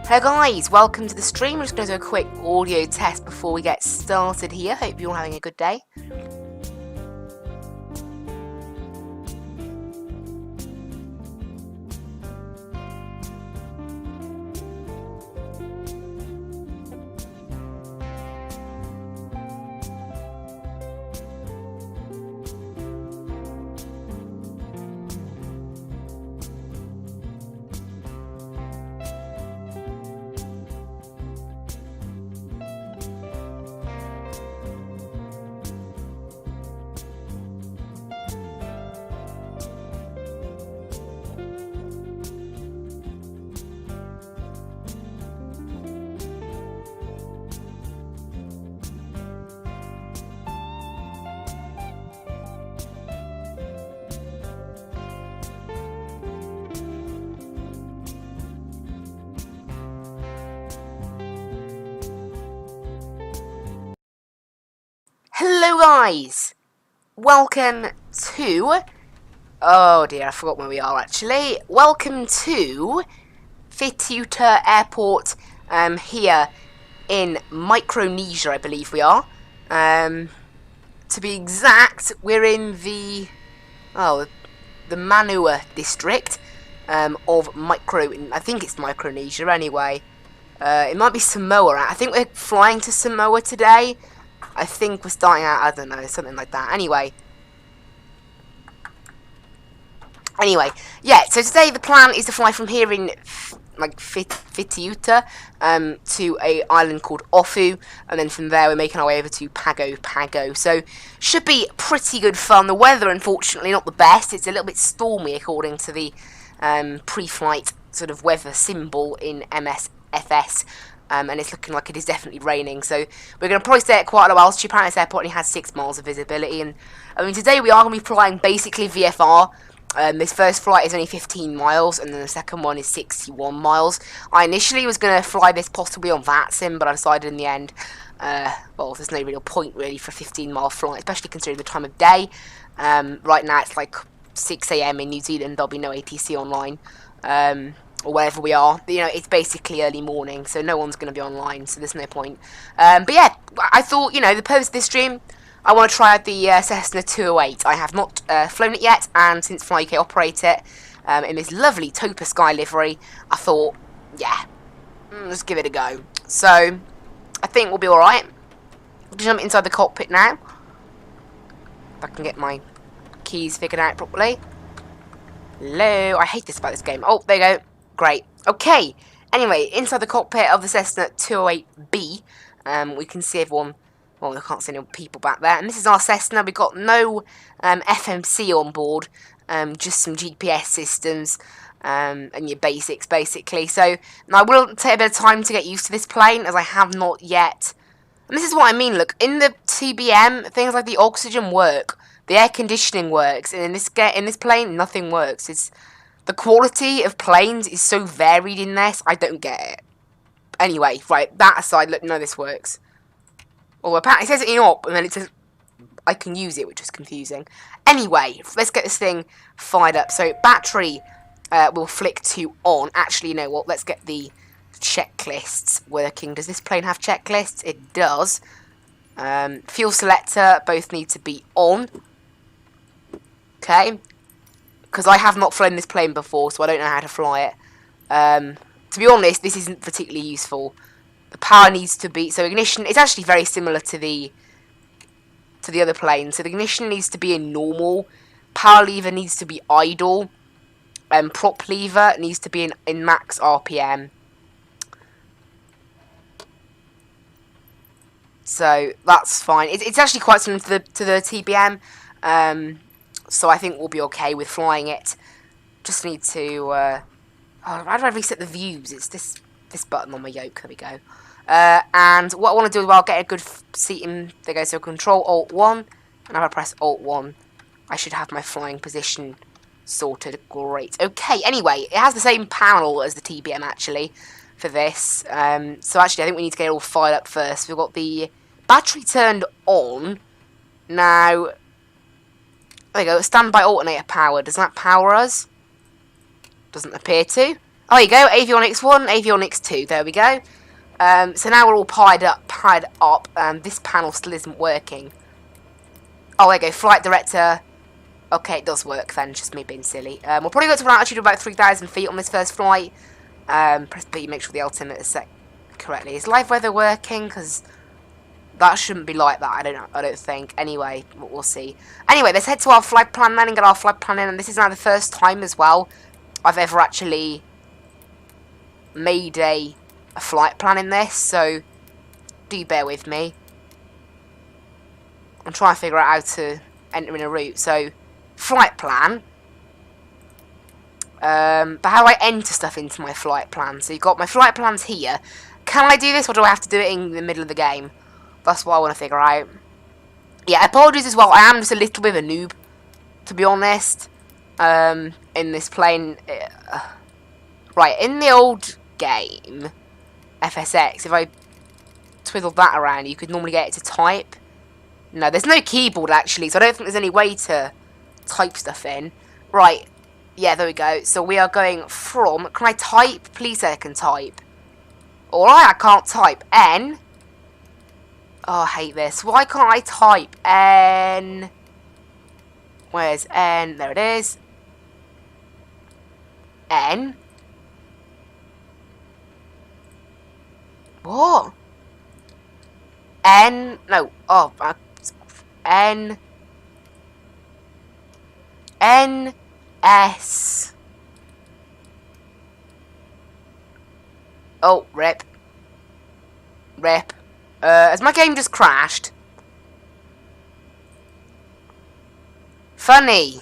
Hey guys, welcome to the stream. We're just going to do a quick audio test before we get started here. Hope you're all having a good day. Hello guys, welcome to, oh dear, I forgot where we are actually. Welcome to C208 Airport here in Micronesia, I believe we are. To be exact, we're in the Manua district of I think it's Micronesia anyway. It might be Samoa. I think we're flying to Samoa today. I think we're starting out, I don't know, something like that. Anyway, yeah, so today the plan is to fly from here in, Fitiuta, to a island called Ofu, and then from there we're making our way over to Pago. So, should be pretty good fun. The weather, unfortunately, not the best. It's a little bit stormy, according to the pre-flight sort of weather symbol in MSFS. And it's looking like it is definitely raining, so we're going to probably stay at quite a while. Apparently this airport only has 6 miles of visibility, and I mean today we are going to be flying basically VFR. This first flight is only 15 miles, and then the second one is 61 miles. I initially was going to fly this possibly on VATSIM, but I decided in the end, well, there's no real point really for a 15-mile flight, especially considering the time of day. Right now it's like 6 AM in New Zealand. There'll be no ATC online. Or wherever we are, you know, it's basically early morning, so no one's going to be online, so there's no point. But yeah, I thought, you know, the purpose of this stream, I want to try out the Cessna 208. I have not flown it yet, and since Fly UK operate it in this lovely Topa Sky livery, I thought, yeah, let's give it a go. So, I think we'll be alright. I'll jump inside the cockpit now. If I can get my keys figured out properly. Hello, I hate this about this game. Oh, there you go. Great. Okay. Anyway, inside the cockpit of the Cessna 208B, we can see everyone. Well, I can't see any people back there. And this is our Cessna. We've got no FMC on board, just some GPS systems and your basics, basically. So, now I will take a bit of time to get used to this plane, as I have not yet. And this is what I mean. Look, in the TBM, things like the oxygen work, the air conditioning works, and in this plane, nothing works. The quality of planes is so varied in this, I don't get it. Anyway, right, that aside, look, no, this works. Well, apparently it says it in op, and then it says I can use it, which is confusing. Anyway, let's get this thing fired up. So, battery will flick to on. Actually, you know what, let's get the checklists working. Does this plane have checklists? It does. Fuel selector, both need to be on. Okay. Because I have not flown this plane before, so I don't know how to fly it. To be honest, this isn't particularly useful. The power needs to be... So ignition... It's actually very similar to the other plane. So the ignition needs to be in normal. Power lever needs to be idle. Prop lever needs to be in max RPM. So that's fine. It's actually quite similar to the TBM. So I think we'll be okay with flying it. Just need to, how do I reset the views? It's this button on my yoke. There we go. And what I want to do is, well, get a good seat in. There goes. So Control Alt 1, and if I press Alt 1, I should have my flying position sorted. Great. Okay. Anyway, it has the same panel as the TBM actually for this. So actually, I think we need to get it all fired up first. We've got the battery turned on now. There we go, standby alternator power. Does that power us? Doesn't appear to. Oh, there you go, avionics 1, avionics 2, there we go. So now we're all pied up, this panel still isn't working. Oh, there you go, flight director. Okay, it does work then, just me being silly. We'll probably go to an altitude of about 3,000 feet on this first flight. Press B, make sure the altimeter is set correctly. Is live weather working? Because that shouldn't be like that, I don't think. Anyway, we'll see. Anyway, let's head to our flight plan then and get our flight plan in. And this is now the first time as well I've ever actually made a flight plan in this, so do bear with me. I'm trying to figure out how to enter in a route. So, flight plan. But how do I enter stuff into my flight plan? So you've got my flight plans here. Can I do this, or do I have to do it in the middle of the game? That's what I want to figure out. Yeah, apologies as well. I am just a little bit of a noob, to be honest, in this plane. Right, in the old game, FSX, if I twiddled that around, you could normally get it to type. No, there's no keyboard, actually, so I don't think there's any way to type stuff in. Right, yeah, there we go. So we are going from... Can I type? Please say I can type. Alright, I can't type. N... Oh, I hate this. Why can't I type? N... Where's N? There it is. N... What? N... No. Oh, N... N... S... Oh, rip. Rip. Has my game just crashed? Funny.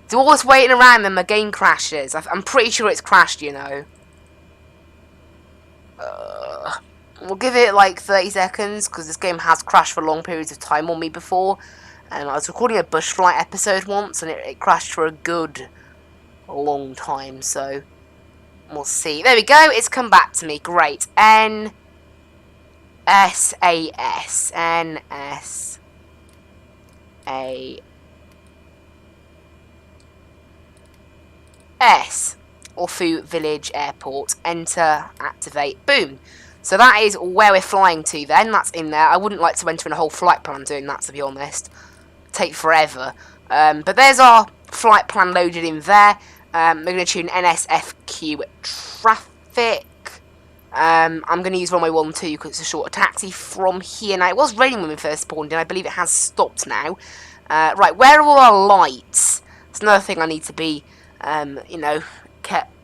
Do all this waiting around and my game crashes. I'm pretty sure it's crashed, you know. We'll give it like 30 seconds, because this game has crashed for long periods of time on me before. And I was recording a bush flight episode once, and it crashed for a good long time, so we'll see. There we go, it's come back to me. Great. NSAS. NSAS. Ofu Village Airport. Enter, activate, boom. So that is where we're flying to then. That's in there. I wouldn't like to enter in a whole flight plan doing that, to be honest. Take forever. But there's our flight plan loaded in there. We're going to tune NSFQ traffic. I'm going to use runway 12 because it's a shorter taxi from here. Now, it was raining when we first spawned in. I believe it has stopped now. Right, where are all our lights? That's another thing I need to be, you know,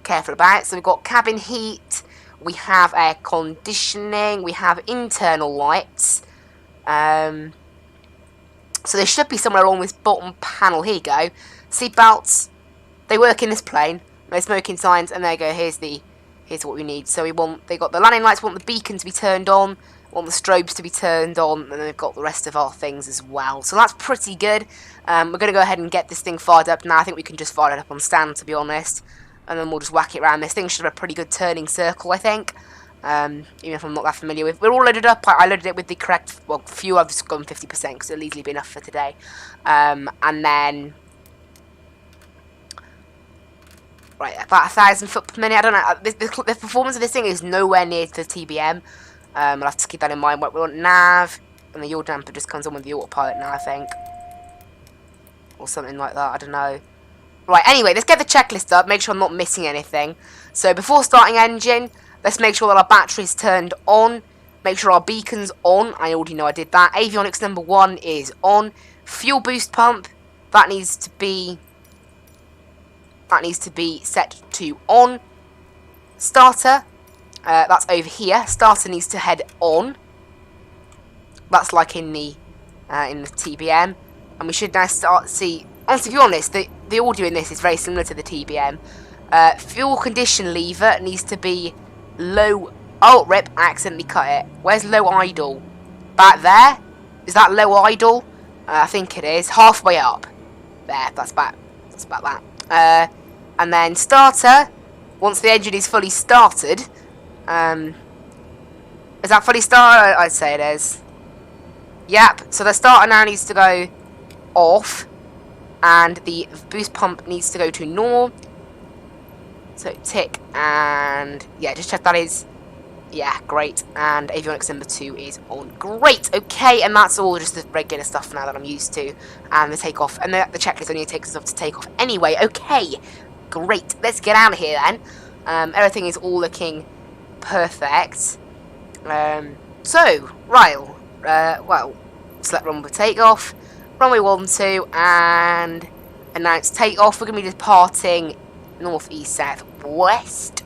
careful about. So we've got cabin heat. We have air conditioning. We have internal lights. So there should be somewhere along this bottom panel. Here you go. Seat belts. They work in this plane. No smoking signs. And there you go. Here's what we need. So they got the landing lights. We want the beacon to be turned on. We want the strobes to be turned on. And then we've got the rest of our things as well. So that's pretty good. We're going to go ahead and get this thing fired up now. I think we can just fire it up on stand, to be honest. And then we'll just whack it around. This thing should have a pretty good turning circle, I think. Even if I'm not that familiar with. We're all loaded up. I loaded it with the correct, well, fuel. I've just gone 50% because it'll easily be enough for today. And then, right, about 1,000 foot per minute. I don't know. The performance of this thing is nowhere near to the TBM. I'll have to keep that in mind. We want nav, and the yaw damper just comes on with the autopilot now, I think, or something like that. I don't know. Right, anyway, let's get the checklist up, make sure I'm not missing anything. So, before starting engine, let's make sure that our battery's turned on. Make sure our beacon's on. I already know I did that. Avionics number 1 is on. Fuel boost pump, that needs to be set to on. Starter, that's over here. Starter needs to head on. That's like in the TBM. And we should now start to see... Honestly, to be honest, the audio in this is very similar to the TBM. Fuel condition lever needs to be low... Oh, rip, I accidentally cut it. Where's low idle? Back there? Is that low idle? I think it is. Halfway up. There, that's about that. And then starter, once the engine is fully started... is that fully started? I'd say it is. Yep, so the starter now needs to go off. And the boost pump needs to go to normal. So tick, and yeah, just check that is, yeah, great. And avionics number 2 is on. Great, okay, and that's all just the regular stuff now that I'm used to. And the takeoff, and the checklist only takes us up to take off anyway. Okay, great, let's get out of here then. Everything is all looking perfect. So, right, well, select runway takeoff, runway 12, and announce takeoff. We're going to be departing north, east, south, west.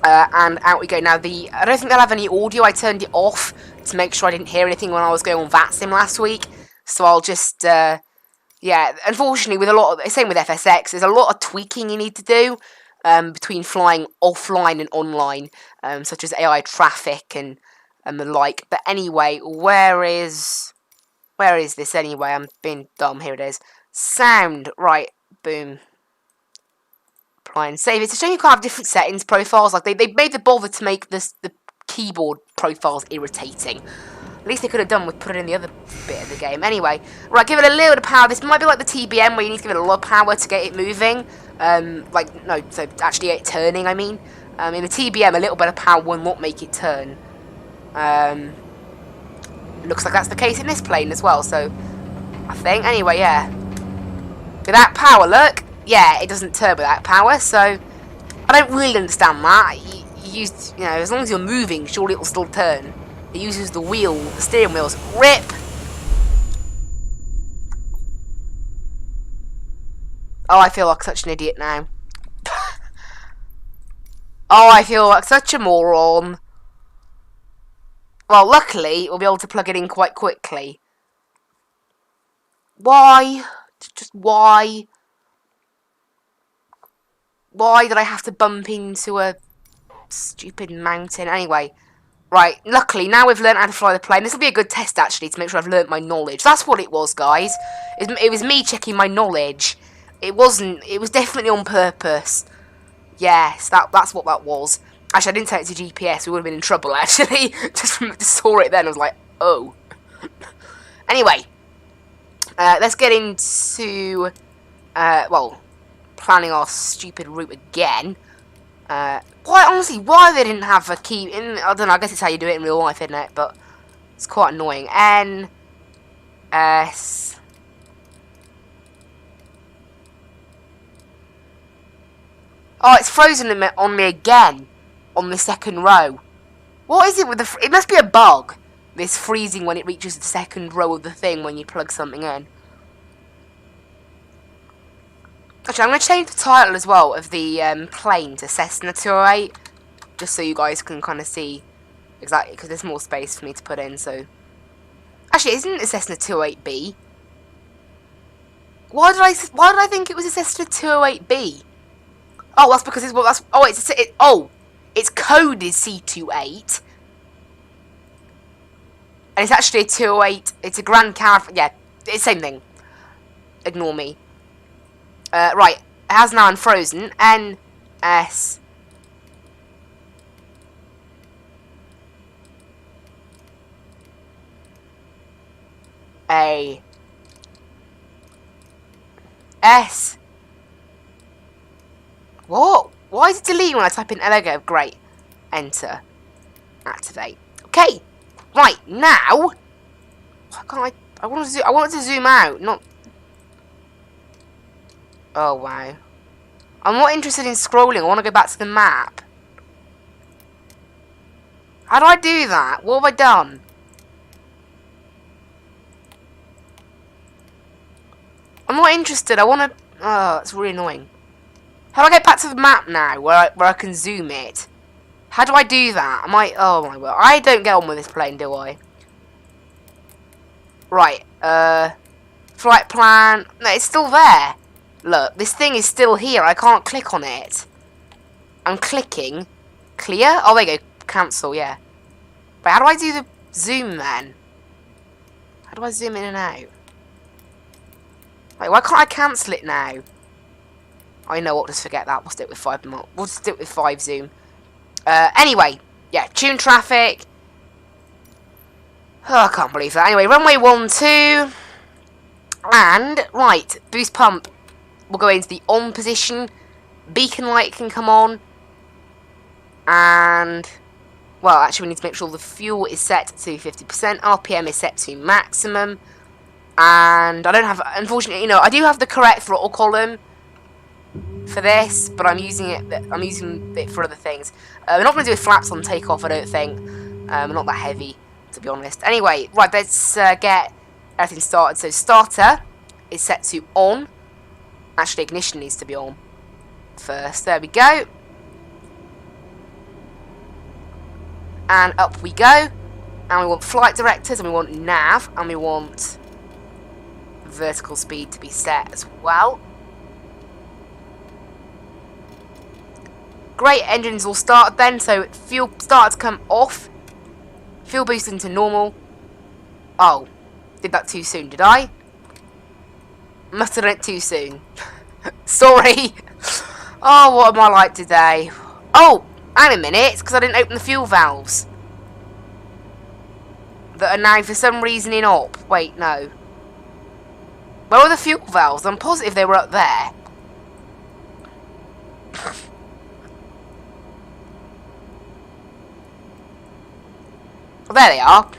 And out we go. Now, I don't think they'll have any audio. I turned it off to make sure I didn't hear anything when I was going on VATSIM last week. So I'll just, yeah, unfortunately, with a lot of, same with FSX, there's a lot of tweaking you need to do between flying offline and online, such as AI traffic and the like. But anyway, where is this anyway? I'm being dumb. Here it is. Sound, right, boom. Apply and save. It's a shame you can't have different settings profiles. Like, they made the bother to make the keyboard profiles irritating. At least they could have done with putting in the other bit of the game. Anyway, right, give it a little bit of power. This might be like the TBM where you need to give it a lot of power to get it moving. So actually it turning, I mean. In the TBM, a little bit of power will not make it turn. Looks like that's the case in this plane as well, so I think. Anyway, yeah. Without power, look. Yeah, it doesn't turn without power, so I don't really understand that. You know, as long as you're moving, surely it'll still turn. It uses the steering wheels. RIP! Oh, I feel like such an idiot now. Oh, I feel like such a moron. Well, luckily, we'll be able to plug it in quite quickly. Why? Just why? Why did I have to bump into a stupid mountain? Anyway, right, luckily, now we've learned how to fly the plane. This will be a good test, actually, to make sure I've learnt my knowledge. That's what it was, guys. It was me checking my knowledge. It wasn't. It was definitely on purpose. Yes, that's what that was. Actually, I didn't take it to GPS. We would have been in trouble, actually. Just saw it then. I was like, oh. Anyway, let's get into, well, planning our stupid route again. Honestly, why they didn't have a key in, I don't know, I guess it's how you do it in real life, isn't it? But it's quite annoying. NSFQ. Oh, it's frozen on me again. On the second row. What is it with the... It must be a bug. This freezing when it reaches the second row of the thing when you plug something in. Actually, I'm going to change the title as well of the plane to Cessna 208. Just so you guys can kind of see exactly, because there's more space for me to put in, so... Actually, isn't it a Cessna 208B? Why did I think it was a Cessna 208B? Oh, that's because it's... Well, that's... Oh, its code is C208. And it's actually a 208. It's a Grand Caravan. Yeah, it's the same thing. Ignore me. Right, it has now unfrozen. NS. A. S. What? Why is it deleting when I type in Lego? Great. Enter. Activate. Okay. Right, now. Why can't I want to zoom out, not. Oh, wow. I'm not interested in scrolling. I want to go back to the map. How do I do that? What have I done? I'm not interested. I want to... Oh, it's really annoying. How do I get back to the map now, where I can zoom it? How do I do that? Oh my word. I don't get on with this plane, do I? Right, flight plan. No, it's still there. Look, this thing is still here. I can't click on it. I'm clicking. Clear? Oh, there you go. Cancel, yeah. But how do I do the zoom, then? How do I zoom in and out? Like, why can't I cancel it now? I know what, just forget that. We'll stick with 5 more. We'll stick with 5 zoom. Anyway, yeah, tune traffic. Oh, I can't believe that. Anyway, runway 12. And, right, boost pump. We'll go into the on position. beacon light can come on. And, well, actually we need to make sure the fuel is set to 50%. RPM is set to maximum. And I don't have, unfortunately, I do have the correct throttle column for this, but I'm using it for other things. We're not going to do flaps on takeoff, I don't think. We're not that heavy, to be honest. Anyway, right, let's get everything started. So starter is set to on. Actually, ignition needs to be on first. There we go. And up we go. And we want flight directors, and we want nav, and we want vertical speed to be set as well. Great, engines all started then, so fuel started to come off. Fuel boost into normal. Oh, did that too soon, did I? Must have done it too soon. Sorry. Oh, what am I like today? Oh, hang a minute, it's because I didn't open the fuel valves. That are now for some reason in op. Wait, no. Where were the fuel valves? I'm positive they were up there. Well, there they are.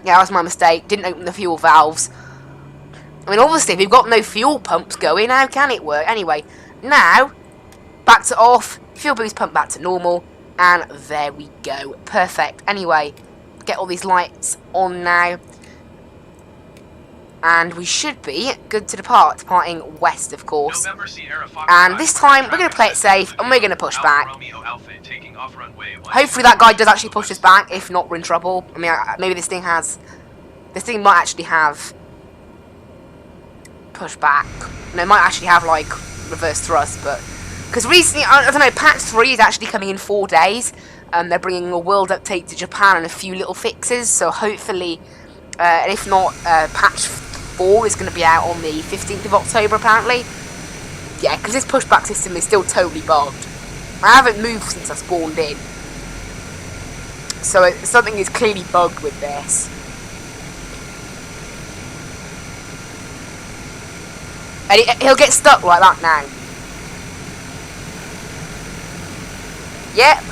Yeah, that was my mistake. Didn't open the fuel valves. I mean, obviously, if you've got no fuel pumps going, how can it work? Anyway, now, back to off. Fuel boost pump back to normal. And there we go. Perfect. Anyway, get all these lights on now. And we should be good to depart, departing west, of course. And this time, we're going to play it safe, and we're going to push back. Hopefully that guy does actually push us back. If not, we're in trouble. I mean, maybe this thing might actually have push back. No, it might actually have, like, reverse thrust, but... Because recently, I don't know, patch 3 is actually coming in 4 days. They're bringing a world update to Japan and a few little fixes, so hopefully... and if not, patch 4 is going to be out on the 15th of October, apparently. Yeah, because this pushback system is still totally bugged. I haven't moved since I spawned in. So something is clearly bugged with this. And he'll get stuck like that now. Yep.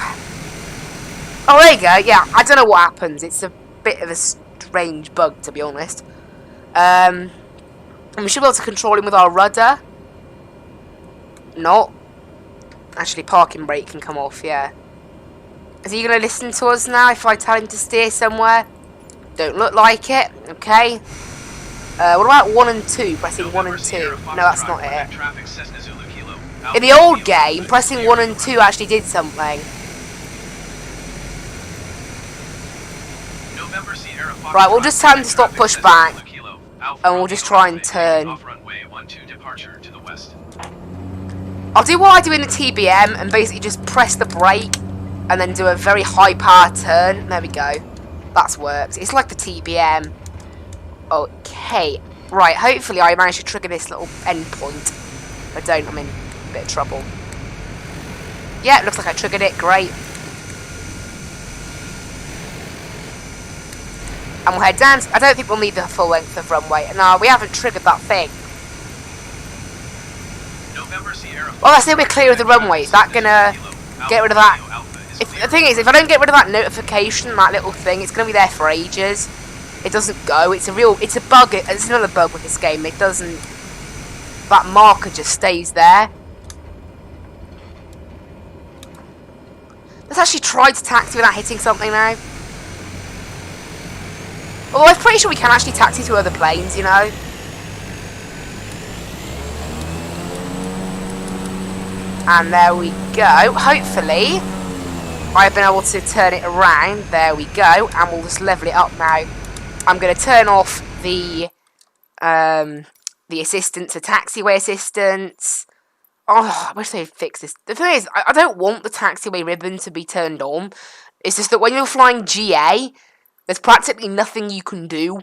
Oh, there you go. Yeah, I don't know what happens. It's a bit of a strange bug, to be honest. And we should be able to control him with our rudder. Not. Actually, parking brake can come off, yeah. Is he going to listen to us now if I tell him to steer somewhere? Don't look like it. Okay. What about 1 and 2? Pressing 1 and 2. No, that's not it. In the old game, pressing 1 and 2 actually did something. Right, we'll just tell him to stop pushback. And we'll just try and turn. I'll do what I do in the TBM and basically just press the brake and then do a very high power turn. There we go. That's worked. It's like the TBM. Okay. Right, hopefully I managed to trigger this little endpoint. If I don't, I'm in a bit of trouble. Yeah, it looks like I triggered it. Great. And we'll head down. I don't think we'll need the full length of runway. No, we haven't triggered that thing. Well, let's say we're clear of the runway. Is that gonna get rid of that? The thing is, if I don't get rid of that notification, that little thing, it's gonna be there for ages. It doesn't go. It's a bug. It's another bug with this game. It doesn't. That marker just stays there. Let's actually try to taxi without hitting something now. Although I'm pretty sure we can actually taxi to other planes, you know. And there we go. Hopefully, I've been able to turn it around. There we go. And we'll just level it up now. I'm going to turn off the assistance, the taxiway assistance. Oh, I wish they'd fix this. The thing is, I don't want the taxiway ribbon to be turned on. It's just that when you're flying GA, there's practically nothing you can do.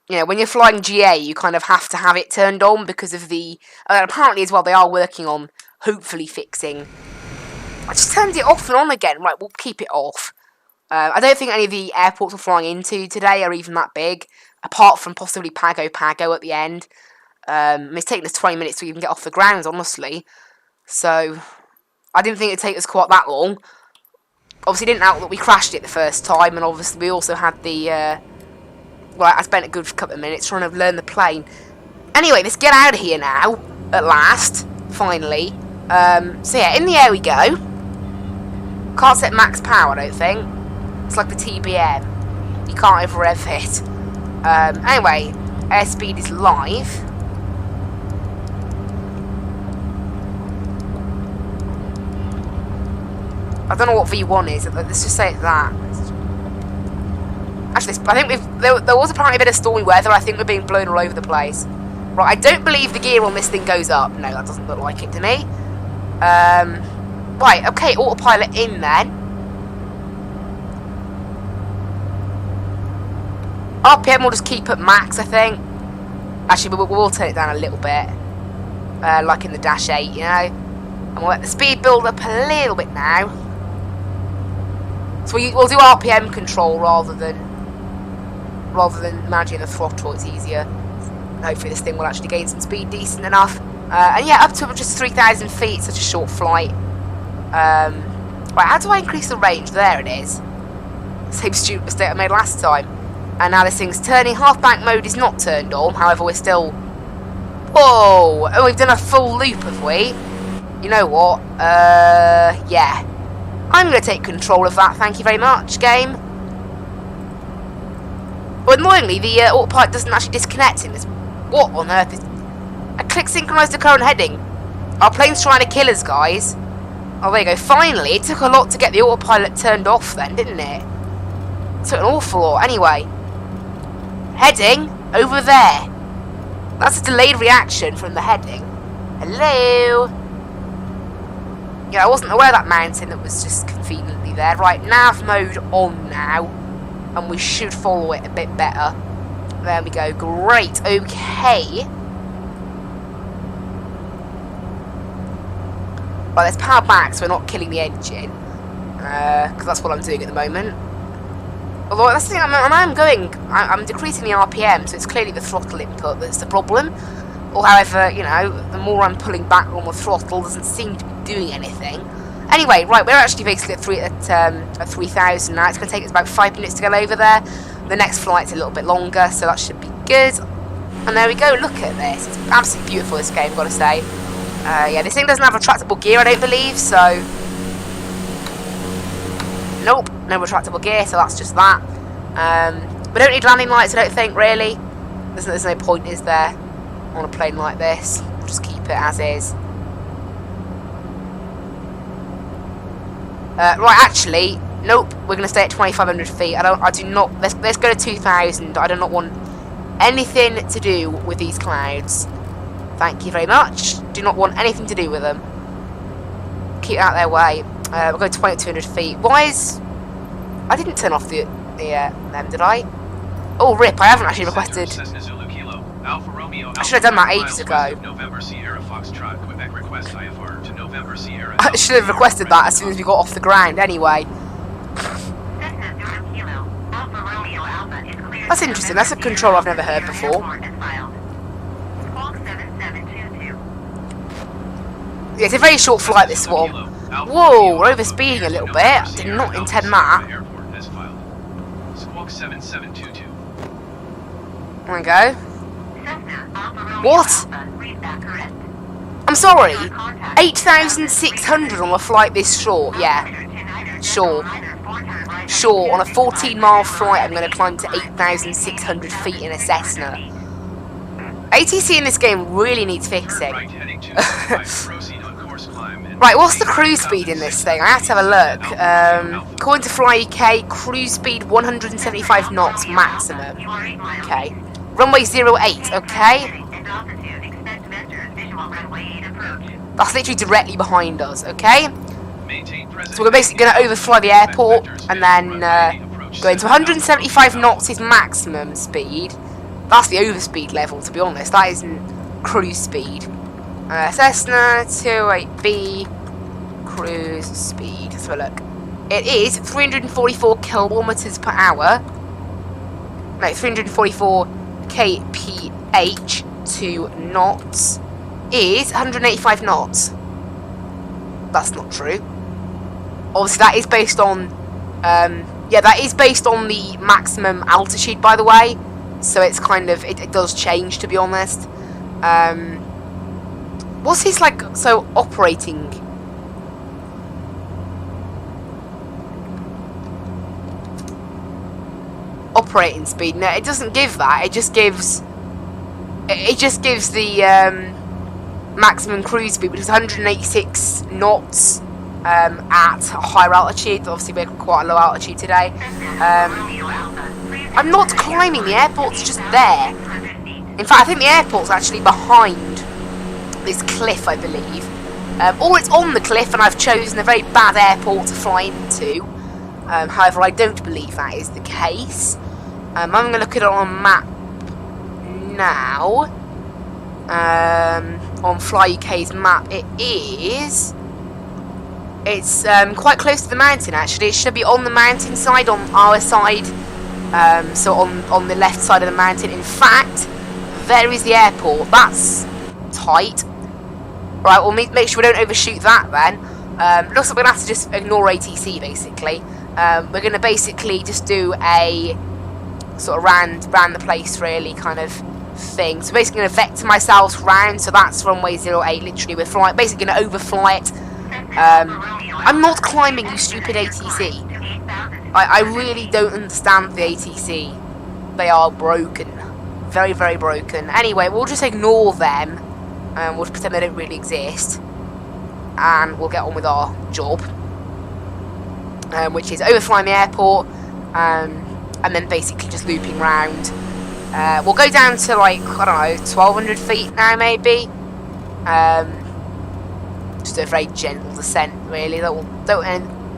You know, when you're flying GA, you kind of have to have it turned on because of the... apparently as well, they are working on hopefully fixing... I just turned it off and on again. Right, we'll keep it off. I don't think any of the airports we're flying into today are even that big, apart from possibly Pago Pago at the end. It's taken us 20 minutes to even get off the ground, honestly. So, I didn't think it'd take us quite that long. Obviously, didn't help that we crashed it the first time, and obviously we also had the, well, I spent a good couple of minutes trying to learn the plane. Anyway, let's get out of here now, at last, finally. So yeah, in the air we go. Can't set max power, I don't think. It's like the TBM. You can't over rev it. Anyway, airspeed is live. I don't know what V1 is. Let's just say that. Actually, I think there was apparently a bit of stormy weather. I think we're being blown all over the place. Right, I don't believe the gear on this thing goes up. No, that doesn't look like it to me. Right, okay, autopilot in then. RPM will just keep at max, I think. Actually, we'll turn it down a little bit. Like in the Dash 8, you know. And we'll let the speed build up a little bit now. So we'll do RPM control rather than managing the throttle. It's easier. Hopefully this thing will actually gain some speed decent enough. And yeah, up to just 3,000 feet, such a short flight. Right, how do I increase the range? There it is. Same stupid mistake I made last time. And now this thing's turning. Half bank mode is not turned on. However, we're still... Whoa! Oh, we've done a full loop, have we? You know what? Yeah. I'm going to take control of that, thank you very much, game. Well, annoyingly, the autopilot doesn't actually disconnect in this. What on earth is... I click synchronise the current heading. Our plane's trying to kill us, guys. Oh, there you go. Finally, it took a lot to get the autopilot turned off then, didn't it? It took an awful lot. Anyway. Heading over there. That's a delayed reaction from the heading. Hello? Yeah, I wasn't aware of that mountain that was just conveniently there. Right, nav mode on now. And we should follow it a bit better. There we go. Great. Okay. Right, let's power back so we're not killing the engine. Because that's what I'm doing at the moment. Although, that's the thing, I'm decreasing the RPM, so it's clearly the throttle input that's the problem. Or however, you know, the more I'm pulling back on the throttle, doesn't seem to be doing anything. Anyway, right, we're actually basically at 3,000 now. It's going to take us about 5 minutes to get over there. The next flight's a little bit longer, so that should be good. And there we go, look at this. It's absolutely beautiful, this game, I've got to say. Yeah, this thing doesn't have retractable gear, I don't believe, so... Nope, no retractable gear, so that's just that. We don't need landing lights, I don't think, really. There's no point, is there, on a plane like this. We'll just keep it as is. Right, actually, nope, we're going to stay at 2,500 feet. I do not, let's go to 2,000. I do not want anything to do with these clouds. Thank you very much. Do not want anything to do with them. Keep out their way. We'll go to 2,200 feet. Why is... I didn't turn off them, did I? Oh, rip, I haven't actually requested... I should have done that ages ago. I should have requested that as soon as we got off the ground, anyway. That's interesting, that's a control I've never heard before. Yeah, it's a very short flight, this one. Whoa, we're overspeeding a little bit. I did not intend that. There we go. What? I'm sorry. 8,600 on a flight this short. Yeah. Sure. Sure, on a 14-mile flight, I'm going to climb to 8,600 feet in a Cessna. ATC in this game really needs fixing. Right, what's the cruise speed in this thing? I have to have a look. According to Fly UK, cruise speed 175 knots maximum. Okay. Runway 08, okay. That's literally directly behind us, okay. So we're basically going to overfly the airport and then go into 175 knots is maximum speed. That's the overspeed level, to be honest. That isn't cruise speed. Cessna 208B cruise speed. Let's have a look. It is 344 kilometers per hour. No, 344 kph. knots is 185 knots. That's not true. Obviously, that is based on, yeah, that is based on the maximum altitude, by the way. So it's kind of, it does change, to be honest. What's his, like, so operating? Operating speed? No, it doesn't give that. It just gives the maximum cruise speed, which is 186 knots at a higher altitude. Obviously, we're quite a low altitude today. I'm not climbing. The airport's just there. In fact, I think the airport's actually behind this cliff, I believe. Or it's on the cliff, and I've chosen a very bad airport to fly into. However, I don't believe that is the case. I'm going to look at it on a map now. On Fly UK's map, it's quite close to the mountain, actually. It should be on the mountain side, on our side. So on the left side of the mountain. In fact, there is the airport. That's tight. Right, we'll make sure we don't overshoot that then. Looks like we're going to have to just ignore ATC, basically. We're going to basically just do a sort of round the place, really, kind of thing. So basically going to vector myself round. So that's runway 08. Literally, we're flying. Basically going to overfly it. I'm not climbing, you stupid ATC. I really don't understand the ATC. They are broken. Very, very broken. Anyway, we'll just ignore them. We'll just pretend they don't really exist. And we'll get on with our job. Which is overflying the airport. And then basically just looping round. We'll go down to, like, I don't know, 1,200 feet now, maybe. Just a very gentle descent, really. Don't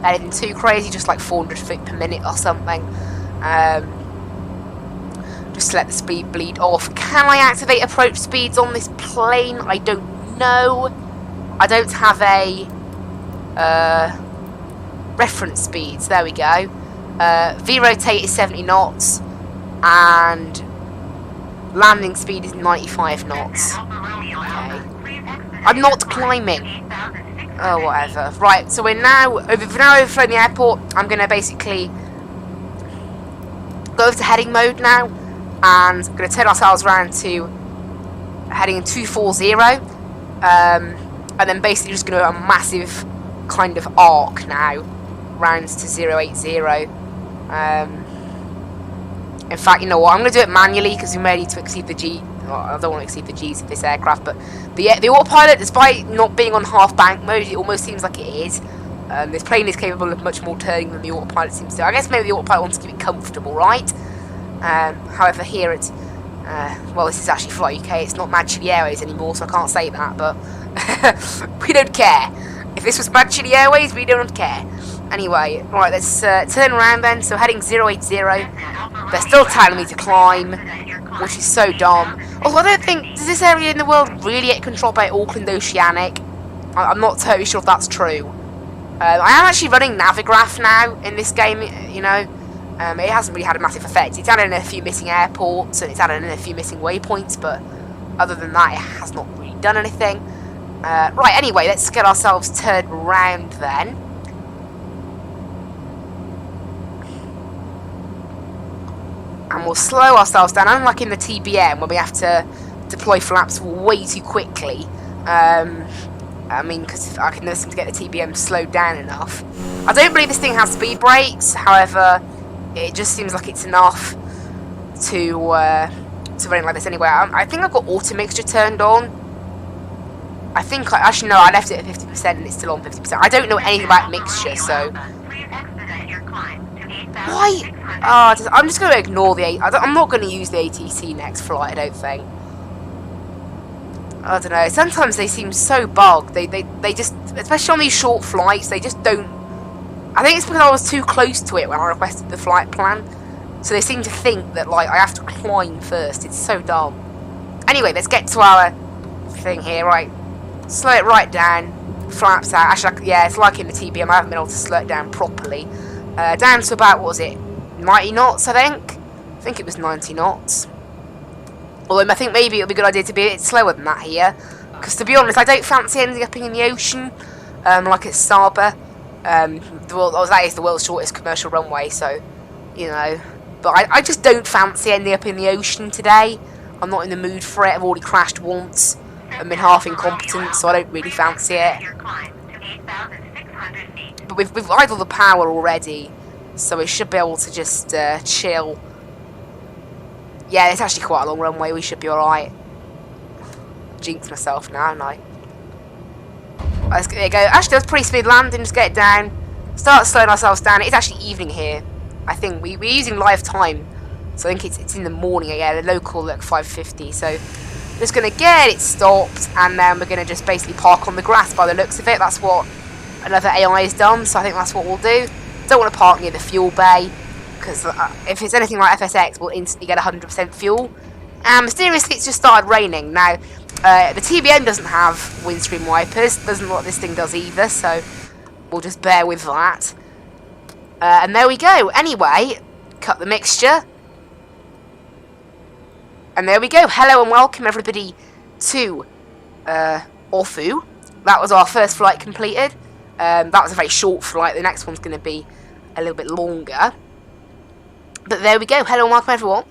anything too crazy, just like 400 feet per minute or something. Just to let the speed bleed off. Can I activate approach speeds on this plane? I don't know. I don't have a reference speeds. There we go. V-rotate is 70 knots. And landing speed is 95 knots. Okay. I'm not climbing. Oh, whatever. Right, so we've now overflown the airport. I'm going to basically go over to heading mode now. And I'm going to turn ourselves around to heading in 240. And then basically just going to do a massive kind of arc now. Rounds to 080. In fact, you know what? I'm going to do it manually because we're ready to exceed the G. Well, I don't want to exceed the G's of this aircraft, but the autopilot, despite not being on half bank mode, it almost seems like it is. This plane is capable of much more turning than the autopilot seems to. I guess maybe the autopilot wants to keep it comfortable, right? However, here it's well, this is actually Fly UK. It's not Mad Chili Airways anymore, so I can't say that. But we don't care. If this was Mad Chili Airways, we don't care. Anyway, right, let's turn around then. So heading 080. They're still telling me to climb, which is so dumb. Although I don't think, does this area in the world really get controlled by Auckland Oceanic? I'm not totally sure if that's true. I am actually running Navigraph now in this game, you know. It hasn't really had a massive effect. It's added in a few missing airports and it's added in a few missing waypoints, but other than that, it has not really done anything. Right, anyway, let's get ourselves turned around then. And we'll slow ourselves down, unlike in the TBM, where we have to deploy flaps way too quickly. I mean, because I can never seem to get the TBM slowed down enough. I don't believe this thing has speed brakes, however, it just seems like it's enough to run like this anyway. I think I've got auto mixture turned on. I think, actually no, I left it at 50% and it's still on 50%. I don't know anything about mixture, so... Why? I'm just going to ignore the... I'm not going to use the ATC next flight, I don't think. I don't know. Sometimes they seem so bugged. They just... Especially on these short flights, they just don't... I think it's because I was too close to it when I requested the flight plan. So they seem to think that, like, I have to climb first. It's so dumb. Anyway, let's get to our thing here, right? Slow it right down. Flaps out. Actually, yeah, it's like in the TBM. I haven't been able to slow it down properly. Down to about, what was it? 90 knots, I think? I think it was 90 knots. Although I think maybe it would be a good idea to be a bit slower than that here. Because to be honest, I don't fancy ending up in the ocean, like at Saba. That is the world's shortest commercial runway, so, you know. But I just don't fancy ending up in the ocean today. I'm not in the mood for it. I've already crashed once and been half incompetent, so I don't really fancy it. But we've idled the power already, so we should be able to just chill. Yeah, it's actually quite a long runway. We should be alright. Jinxed myself now, haven't I? There you go. Actually, that was pretty smooth landing. Just get it down. Start slowing ourselves down. It's actually evening here. I think we're using live time, so I think it's in the morning again. The local like 5:50. So just gonna get it stopped, and then we're gonna just basically park on the grass by the looks of it. That's what another AI has done. So I think that's what we'll do. Don't want to park near the fuel bay, because if it's anything like FSX, we'll instantly get 100% fuel. And mysteriously, it's just started raining now. The TBM doesn't have windscreen wipers. Doesn't look like this thing does either. So we'll just bear with that. And there we go. Anyway, cut the mixture. And there we go. Hello and welcome everybody to Ofu. That was our first flight completed. That was a very short flight. The next one's going to be a little bit longer. But there we go. Hello and welcome everyone.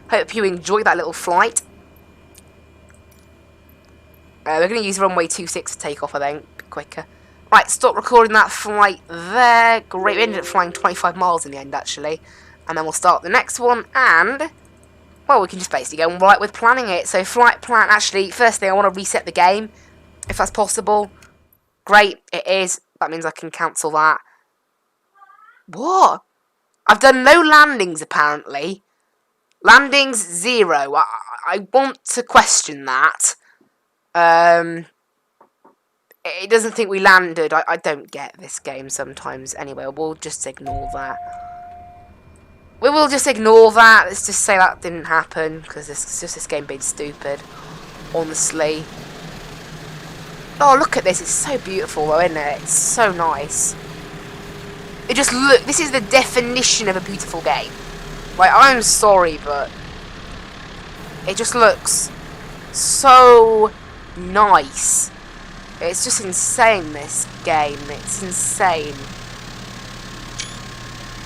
Hope you enjoyed that little flight. We're going to use runway 26 to take off, I think. A bit quicker. Right, stop recording that flight there. Great, we ended up flying 25 miles in the end, actually. And then we'll start the next one, and, well, we can just basically go right with planning it. So, flight plan, actually, first thing, I want to reset the game, if that's possible. Great, it is. That means I can cancel that. What? I've done no landings, apparently. Landings, 0. I want to question that. It doesn't think we landed. I don't get this game sometimes. Anyway, we'll just ignore that. We will just ignore that. Let's just say that didn't happen, because it's just this game being stupid. Honestly. Oh, look at this. It's so beautiful, though, isn't it? It's so nice. It just look. This is the definition of a beautiful game. Like, I'm sorry, but it just looks so nice. It's just insane, this game. It's insane.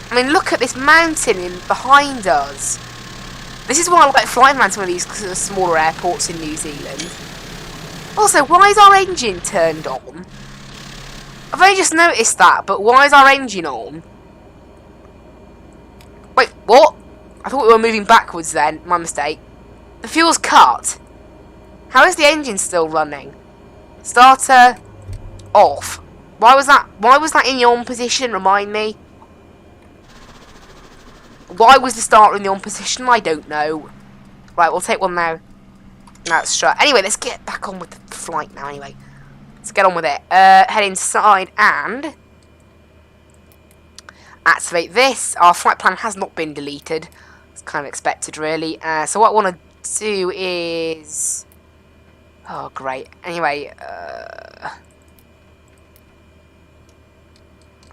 I mean, look at this mountain behind us. This is why I like flying around some of these smaller airports in New Zealand. Also, why is our engine turned on? I've only just noticed that, but why is our engine on? Wait, what? I thought we were moving backwards then. My mistake. The fuel's cut. How is the engine still running? Starter off. Why was that in the on position? Remind me. Why was the starter in the on position? I don't know. Right, we'll take one now. That's straight. Anyway, let's get back on with the flight now. Anyway, let's get on with it. Head inside and activate this. Our flight plan has not been deleted. It's kind of expected, really. So what I want to do is, oh great. Anyway,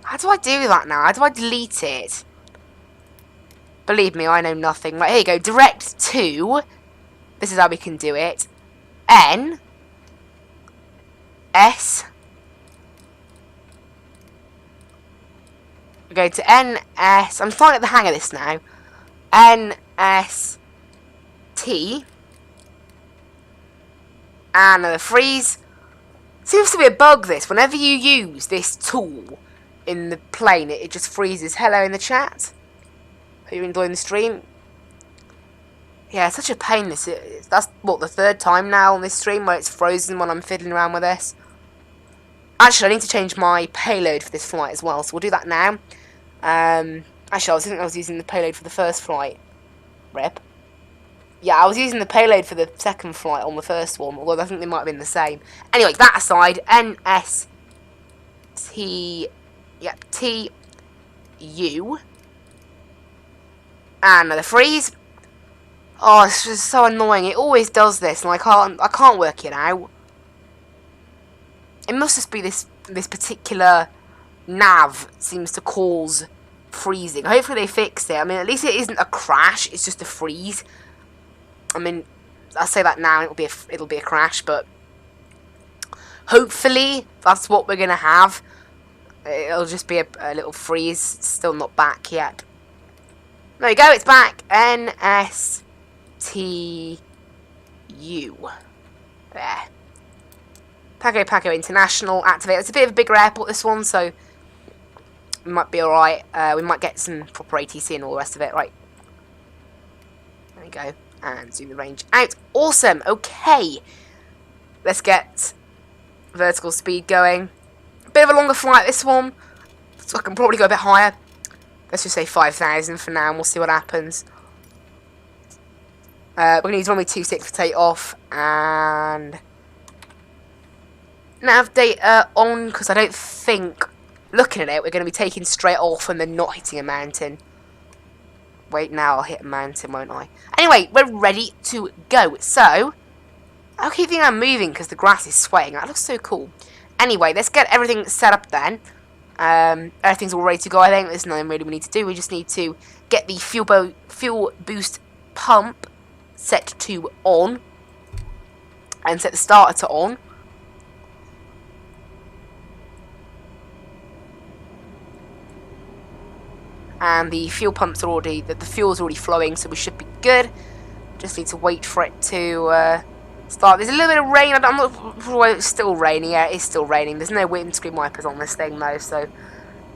how do I do that now? How do I delete it? Believe me, I know nothing. Right, here you go. Direct to. This is how we can do it. N. S. We go to NS. I'm starting at the hang of this now. NST. And another freeze. Seems to be a bug, this. Whenever you use this tool in the plane, it just freezes. Hello in the chat. Hope you're enjoying the stream. Yeah, it's such a pain. That's, what, the third time now on this stream where it's frozen when I'm fiddling around with this. Actually, I need to change my payload for this flight as well, so we'll do that now. Actually, I think I was using the payload for the first flight. Rip. Yeah, I was using the payload for the second flight on the first one, although I think they might have been the same. Anyway, that aside, NST... Yep, TU. And another freeze. Oh, it's just so annoying. It always does this, and I can't work it out. It must just be this particular nav seems to cause freezing. Hopefully they fix it. I mean, at least it isn't a crash. It's just a freeze. I mean, I say that now, it'll be a crash, but hopefully that's what we're gonna have. It'll just be a little freeze. It's still not back yet. There you go, it's back. NSTU. There. Pago International activate. It's a bit of a bigger airport, this one, so we might be alright. We might get some proper ATC and all the rest of it. Right. There we go. And zoom the range out. Awesome. Okay. Let's get vertical speed going. A bit of a longer flight, this one. So I can probably go a bit higher. Let's just say 5,000 for now, and we'll see what happens. We're going to use runway 26 for takeoff, and nav data on, because I don't think, looking at it, we're going to be taking straight off and then not hitting a mountain. Wait, now I'll hit a mountain, won't I? Anyway, we're ready to go. So, I'll keep thinking I'm moving because the grass is swaying. That looks so cool. Anyway, let's get everything set up then. Everything's all ready to go, I think. There's nothing really we need to do. We just need to get the fuel boost pump set to on. And set the starter to on. And the fuel pumps are already, the fuel's already flowing, so we should be good. Just need to wait for it to start. There's a little bit of rain. I'm not sure it's still raining. Yeah, it is still raining. There's no windscreen wipers on this thing though, so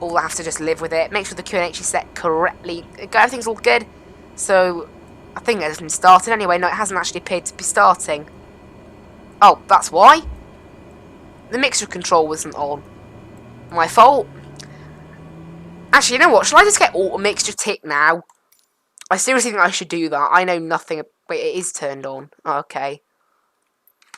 we'll have to just live with it. Make sure the QNH is set correctly. Everything's all good. So I think it hasn't started anyway. No, it hasn't actually appeared to be starting. Oh, that's why. The mixture control wasn't on. My fault. Actually, you know what? Shall I just get auto mixture tick now? I seriously think I should do that. I know nothing. Wait, it is turned on. Oh, okay.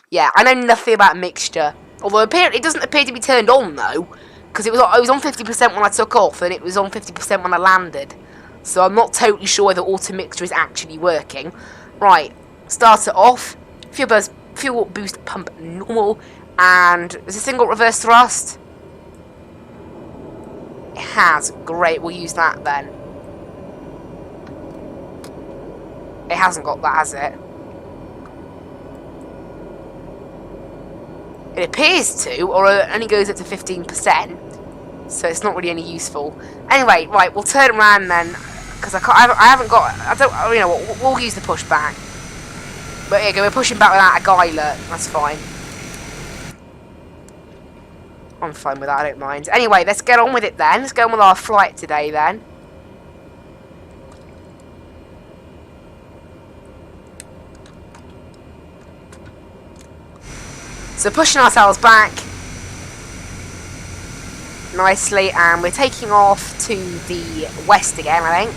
Yeah, I know nothing about mixture. Although it doesn't appear to be turned on though, because it was on 50% when I took off, and it was on 50% when I landed. So I'm not totally sure whether auto mixture is actually working. Right, start it off. Fuel boost pump normal, and there's a single reverse thrust. It has. Great, we'll use that then. It hasn't got that, has it? It appears to, or it only goes up to 15%, so it's not really any useful. Anyway, right, we'll turn around then, because I haven't got, you know what, we'll use the pushback. But here you go, we're pushing back without a guy alert, that's fine. I'm fine with that, I don't mind. Anyway, let's get on with it then. Let's go on with our flight today then. So pushing ourselves back nicely, and we're taking off to the west again, I think.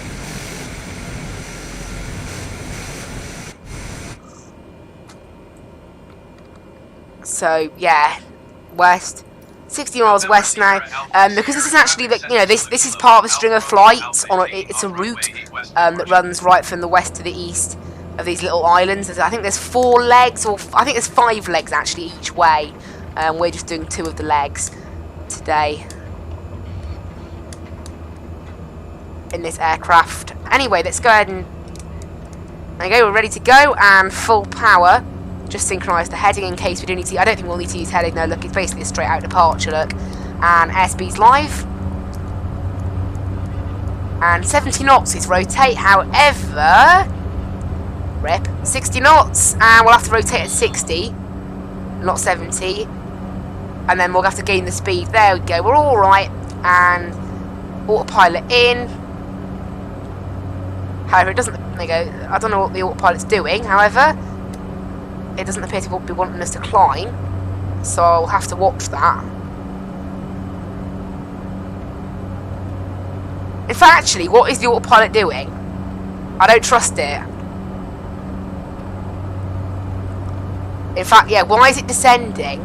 So yeah, west. 60 miles west now, because this is actually, this is part of a string of flights. It's a route that runs right from the west to the east of these little islands. I think there's 4 legs, or I think there's 5 legs actually each way. We're just doing 2 of the legs today in this aircraft. Anyway, let's go ahead and there you go. We're ready to go, and full power. Just synchronise the heading in case we do need to. I don't think we'll need to use heading though. Look, it's basically a straight out departure. Look, and airspeed's live, and 70 knots is rotate. However, rip 60 knots, and we'll have to rotate at 60, not 70, and then we'll have to gain the speed. There we go. We're all right, and autopilot in. However, it doesn't. There you go. I don't know what the autopilot's doing. However, it doesn't appear to be wanting us to climb, so I'll have to watch that. In fact, actually, what is the autopilot doing? I don't trust it. In fact, yeah, why is it descending?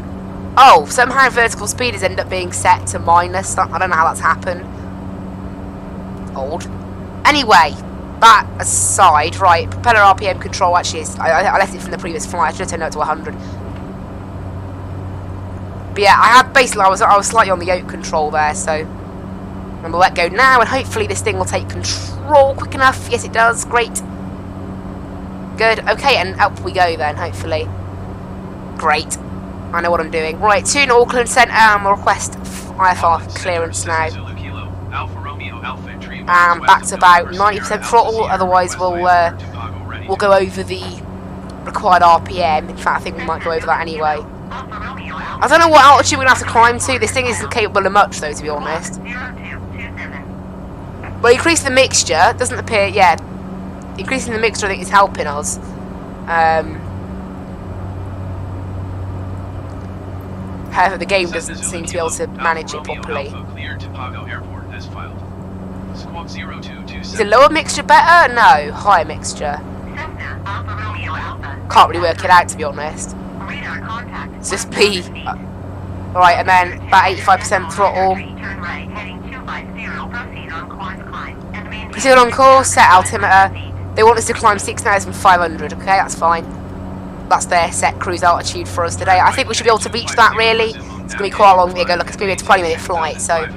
Oh, somehow vertical speed has ended up being set to minus. I don't know how that's happened. Odd. Anyway, that aside, right, propeller RPM control actually is, I left it from the previous flight. I should have turned it up to 100. But yeah, I was slightly on the yoke control there, so I'm gonna let go now, and hopefully this thing will take control quick enough. Yes, it does. Great. Good. Okay, and up we go then, hopefully. Great. I know what I'm doing. Right, to Auckland Centre, and we'll request IFR clearance now. Back to about 90% throttle, otherwise we'll go over the required RPM. In fact, I think we might go over that anyway. I don't know what altitude we're going to have to climb to. This thing isn't capable of much, though, to be honest. Well, increase the mixture. Doesn't appear, yeah. Increasing the mixture, I think, is helping us. However, the game doesn't seem to be able to manage it properly. Is a lower mixture better? No, higher mixture. Can't really work it out, to be honest. It's just B. Right, and then about 85% throttle. Proceed on course, set altimeter. They want us to climb 6,500, okay, that's fine. That's their set cruise altitude for us today. I think we should be able to reach that, really. It's going to be quite a long way to go. Look, it's going to be a 20-minute flight, so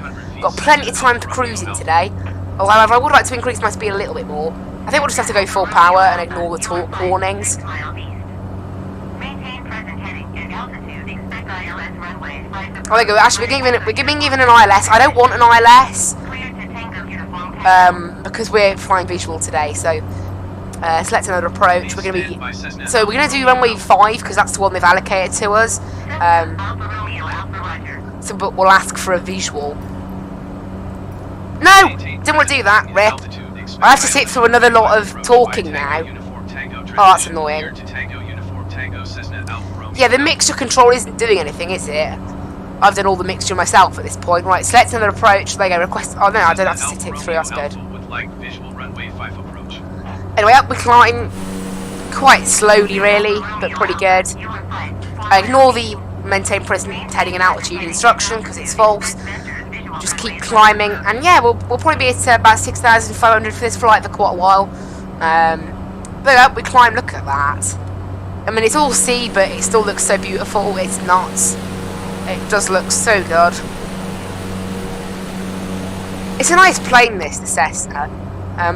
got plenty of time for cruising today. However, I would like to increase my speed a little bit more. I think we'll just have to go full power and ignore the torque warnings. Oh, there we go. Actually, we're giving even an ILS. I don't want an ILS because we're flying visual today. So select another approach. We're going to do runway 5 because that's the one they've allocated to us. So but we'll ask for a visual. No, didn't want to do that. Rip. I have to sit through another lot of talking now. Oh, that's annoying. Yeah, the mixture control isn't doing anything, is it? I've done all the mixture myself at this point. Right, select another approach. There you go, request. Oh no, I don't have to sit it through, that's good. Anyway, up we climb quite slowly, really, but pretty good. I ignore the maintain present heading and altitude instruction because it's false. Just keep climbing, and yeah, we'll probably be at about 6,500 for this flight for quite a while. But up we climb. Look at that. I mean, it's all sea, but it still looks so beautiful. It's nuts. It does look so good. It's a nice plane, this, the Cessna.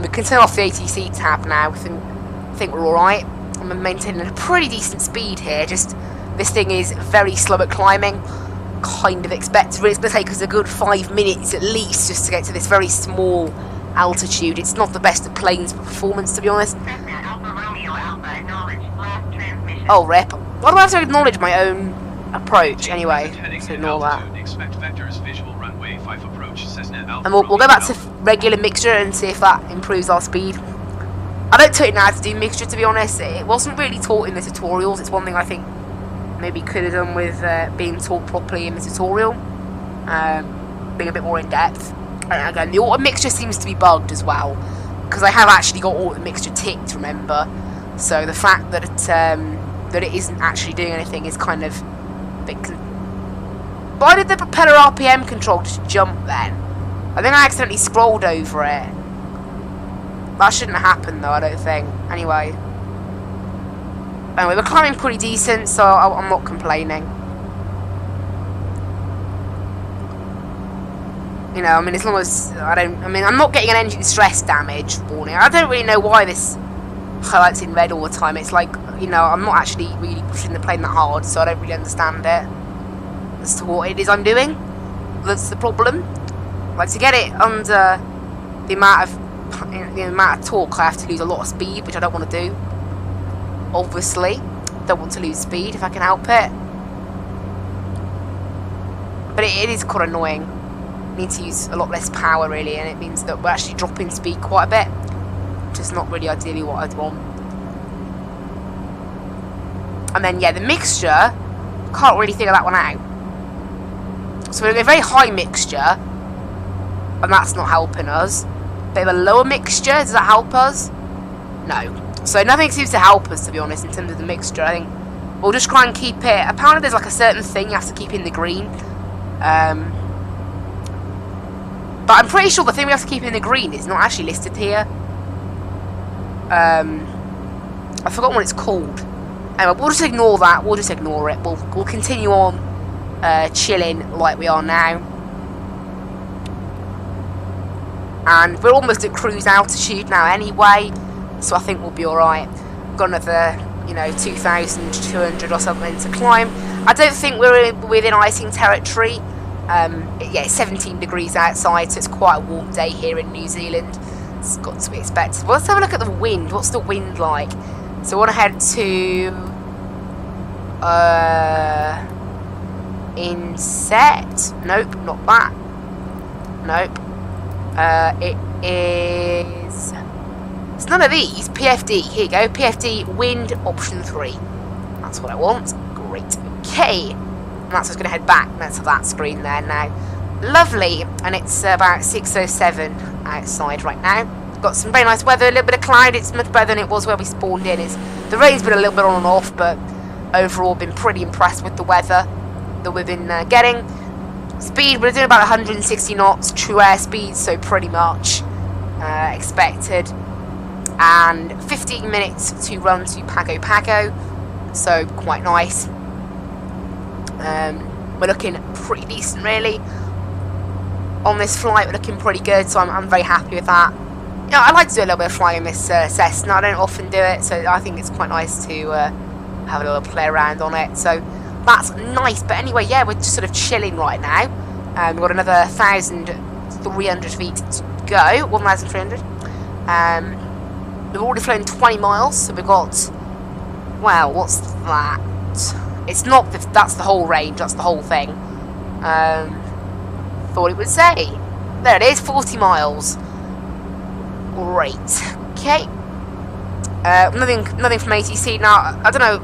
We can turn off the ATC tab now. I think we're alright. I'm maintaining a pretty decent speed here. Just, this thing is very slow at climbing. Kind of expected. It's going to take us a good 5 minutes at least just to get to this very small altitude. It's not the best of planes for performance, to be honest. Oh, rip. Why do I have to acknowledge my own approach anyway? So ignore that. And we'll go back to regular mixture and see if that improves our speed. I don't totally know how to do mixture, to be honest. It wasn't really taught in the tutorials. It's one thing I think maybe could have done with being taught properly in the tutorial. Being a bit more in depth. And again, the auto mixture seems to be bugged as well. Because I have actually got auto mixture ticked, remember. So the fact that it isn't actually doing anything is kind of a bit... Why did the propeller RPM control just jump then? I think I accidentally scrolled over it. That shouldn't have happened though, I don't think. Anyway, we're climbing pretty decent, so I'm not complaining. You know, I mean, as long as I'm not getting an engine stress damage warning. I don't really know why this highlights in red all the time. It's like, you know, I'm not actually really pushing the plane that hard, so I don't really understand it as to what it is I'm doing. That's the problem. Like, to get it under the amount of torque, I have to lose a lot of speed, which I don't want to do. Obviously, don't want to lose speed if I can help it. But it is quite annoying. Need to use a lot less power, really, and it means that we're actually dropping speed quite a bit, which is not really ideally what I'd want. And then, yeah, the mixture, can't really figure that one out. So we're going to go very high mixture, and that's not helping us. Bit of a lower mixture, does that help us? No. So nothing seems to help us, to be honest, in terms of the mixture. I think we'll just try and keep it. Apparently there's like a certain thing you have to keep in the green. But I'm pretty sure the thing we have to keep in the green is not actually listed here. I forgot what it's called. Anyway, we'll just ignore that. We'll just ignore it. We'll continue on chilling like we are now. And we're almost at cruise altitude now anyway, so I think we'll be alright. got another, you know, 2,200 or something to climb. I don't think we're within icing territory. Yeah, it's 17 degrees outside, so it's quite a warm day here in New Zealand. It's got to be expected. Well, let's have a look at the wind. What's the wind like? So I want to head to inset. Nope, not that. Nope. It is. It's none of these. PFD. Here you go. PFD wind option 3. That's what I want. Great. Okay. And that's just going to head back. That's that screen there now. Lovely. And it's about 6:07 outside right now. Got some very nice weather. A little bit of cloud. It's much better than it was where we spawned in. The rain's been a little bit on and off, but overall been pretty impressed with the weather that we've been getting. Speed, we're doing about 160 knots. True air speed, so pretty much expected. And 15 minutes to run to Pago Pago, so quite nice. We're looking pretty decent really on this flight. We're looking pretty good, so I'm very happy with that. You know, I like to do a little bit of flying in this Cessna. I don't often do it, so I think it's quite nice to have a little play around on it, so that's nice. But anyway, yeah, we're just sort of chilling right now. We've got another 1,300 feet to go. 1,300. We've already flown 20 miles, so we've got, well, what's that? It's not, that's the whole range, that's the whole thing. Thought it would say. There it is, 40 miles. Great. Okay. Nothing from ATC. Now, I don't know,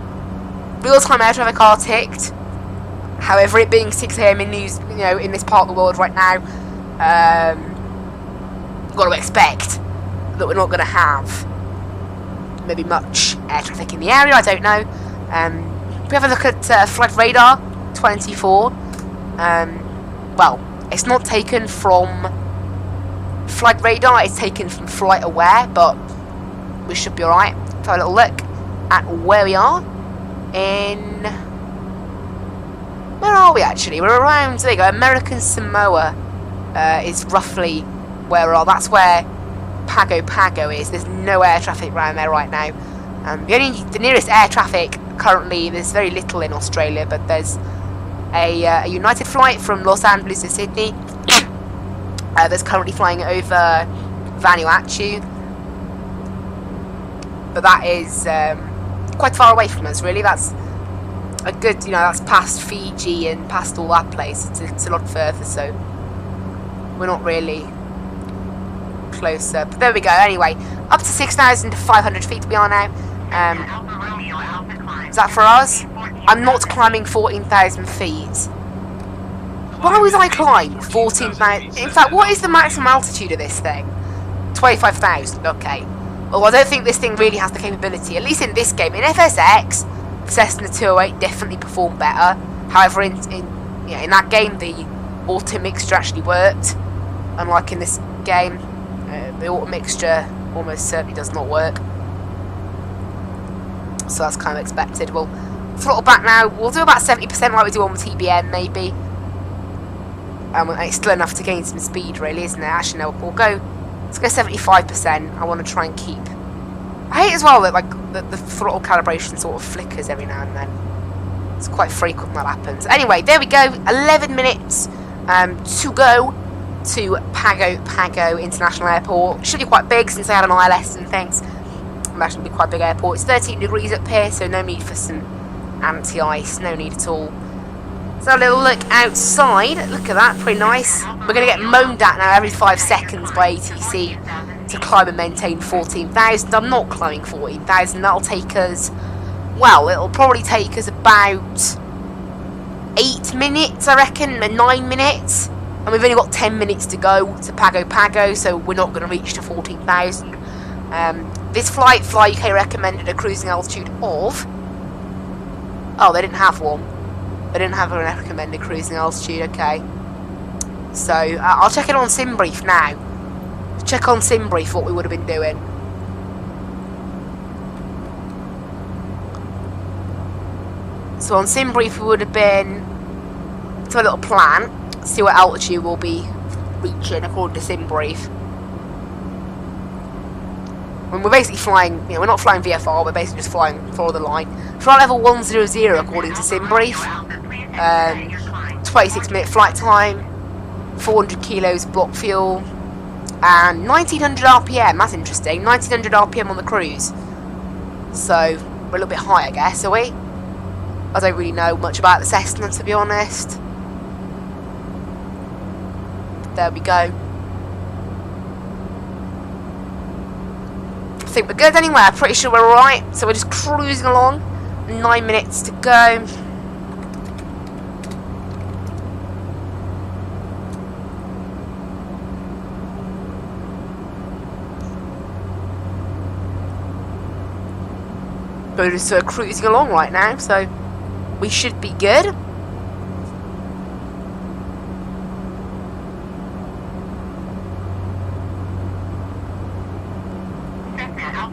real-time air traffic are ticked. However, it being 6 AM in in this part of the world right now, you've got to expect that we're not going to have maybe much air traffic in the area. I don't know. If we have a look at flight radar 24, well, it's not taken from flight radar, it's taken from flight aware, but we should be alright. Have a little look at where we are in... Where are we actually? We're around, there you go, American Samoa is roughly where we are. That's where Pago Pago is. There's no air traffic around there right now. The nearest air traffic currently, there's very little in Australia, but there's a United flight from Los Angeles to Sydney that's currently flying over Vanuatu, but that is quite far away from us really. That's a good, that's past Fiji and past all that place. It's a lot further, so we're not really closer, but there we go. Anyway, up to 6,500 feet we are now. Is that for us? I'm not climbing 14,000 feet. Why was I climb 14,000? In fact, what is the maximum altitude of this thing? 25,000. Okay. Well, I don't think this thing really has the capability, at least in this game. In FSX, Cessna 208 definitely performed better. However, in that game, the auto mixture actually worked. Unlike in this game, the auto mixture almost certainly does not work. So that's kind of expected. We'll throttle back now. We'll do about 70% like we do on the TBM, maybe. It's still enough to gain some speed, really, isn't it? Actually, no, let's go 75%. I want to try and keep... I hate as well that the throttle calibration sort of flickers every now and then. It's quite frequent that happens. Anyway, there we go. 11 minutes to go to Pago Pago International Airport. Should be quite big since I had an ILS and things. I imagine it'll be quite a big airport. It's 13 degrees up here, so no need for some anti-ice. No need at all. So a little look outside. Look at that, pretty nice. We're going to get moaned at now every 5 seconds by ATC to climb and maintain 14,000. I'm not climbing 14,000. That'll take us, well, it'll probably take us about 8 minutes, I reckon, 9 minutes. And we've only got 10 minutes to go to Pago Pago, so we're not going to reach to 14,000. This flight, Fly UK recommended a cruising altitude of... Oh, they didn't have one. They didn't have a recommended cruising altitude, okay. So, I'll check it on SimBrief now. Check on SimBrief what we would have been doing. So on SimBrief we would have been... to a little plan. See what altitude we'll be reaching according to SimBrief. When we're basically flying, you know, we're not flying VFR, we're basically just flying for the line. Flight level 100 according to SimBrief. 26-minute flight time, 400 kilos block fuel, and 1900 RPM. That's interesting. 1900 RPM on the cruise. So we're a little bit high, I guess, are we? I don't really know much about the Cessna, to be honest. There we go. I think we're good anyway. I'm pretty sure we're alright. So we're just cruising along. 9 minutes to go. We're just cruising along right now, so we should be good.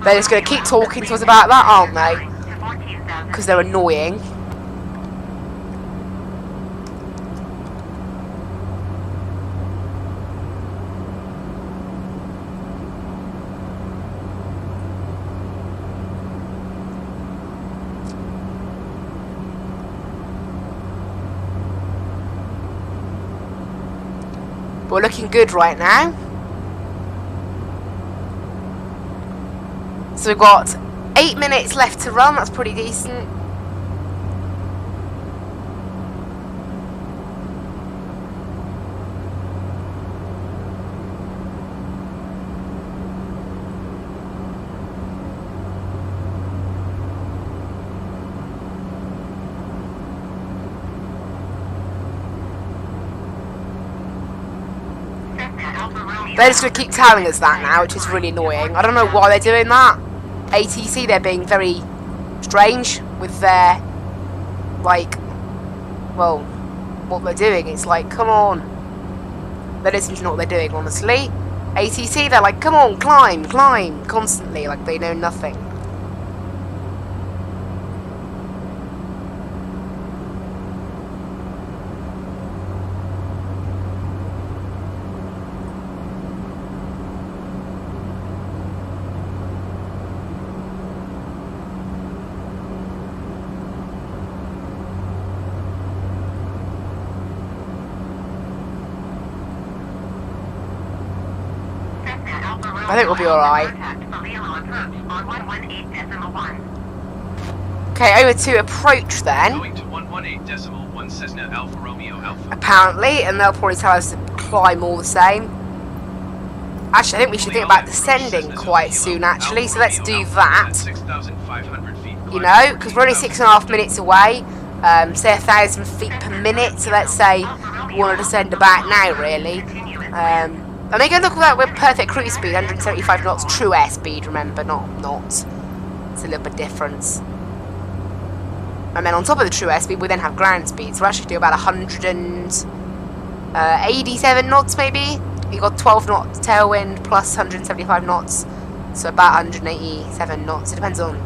They're just going to keep talking to us about that, aren't they? Because they're annoying. We're looking good right now. So we've got 8 minutes left to run. That's pretty decent. They're just going to keep telling us that now, which is really annoying. I don't know why they're doing that. ATC, they're being very strange with their, like, well, what they're doing. It's like, come on. They don't seem to know what they're doing, honestly. ATC, they're like, come on, climb, climb, constantly, like they know nothing. I think we'll be alright. Okay, over to approach then. Apparently, and they'll probably tell us to climb all the same. Actually, I think we should think about descending quite soon, actually, so let's do that. You know, because we're only 6.5 minutes away, say 1,000 feet per minute, so let's say we want to descend about now, really. And again, look at that, we're perfect cruise speed, 175 knots, true airspeed, remember, not knots. It's a little bit difference. And then on top of the true airspeed, we then have ground speed, so we'll actually do about 187 knots, maybe? You got 12 knots tailwind plus 175 knots, so about 187 knots. It depends on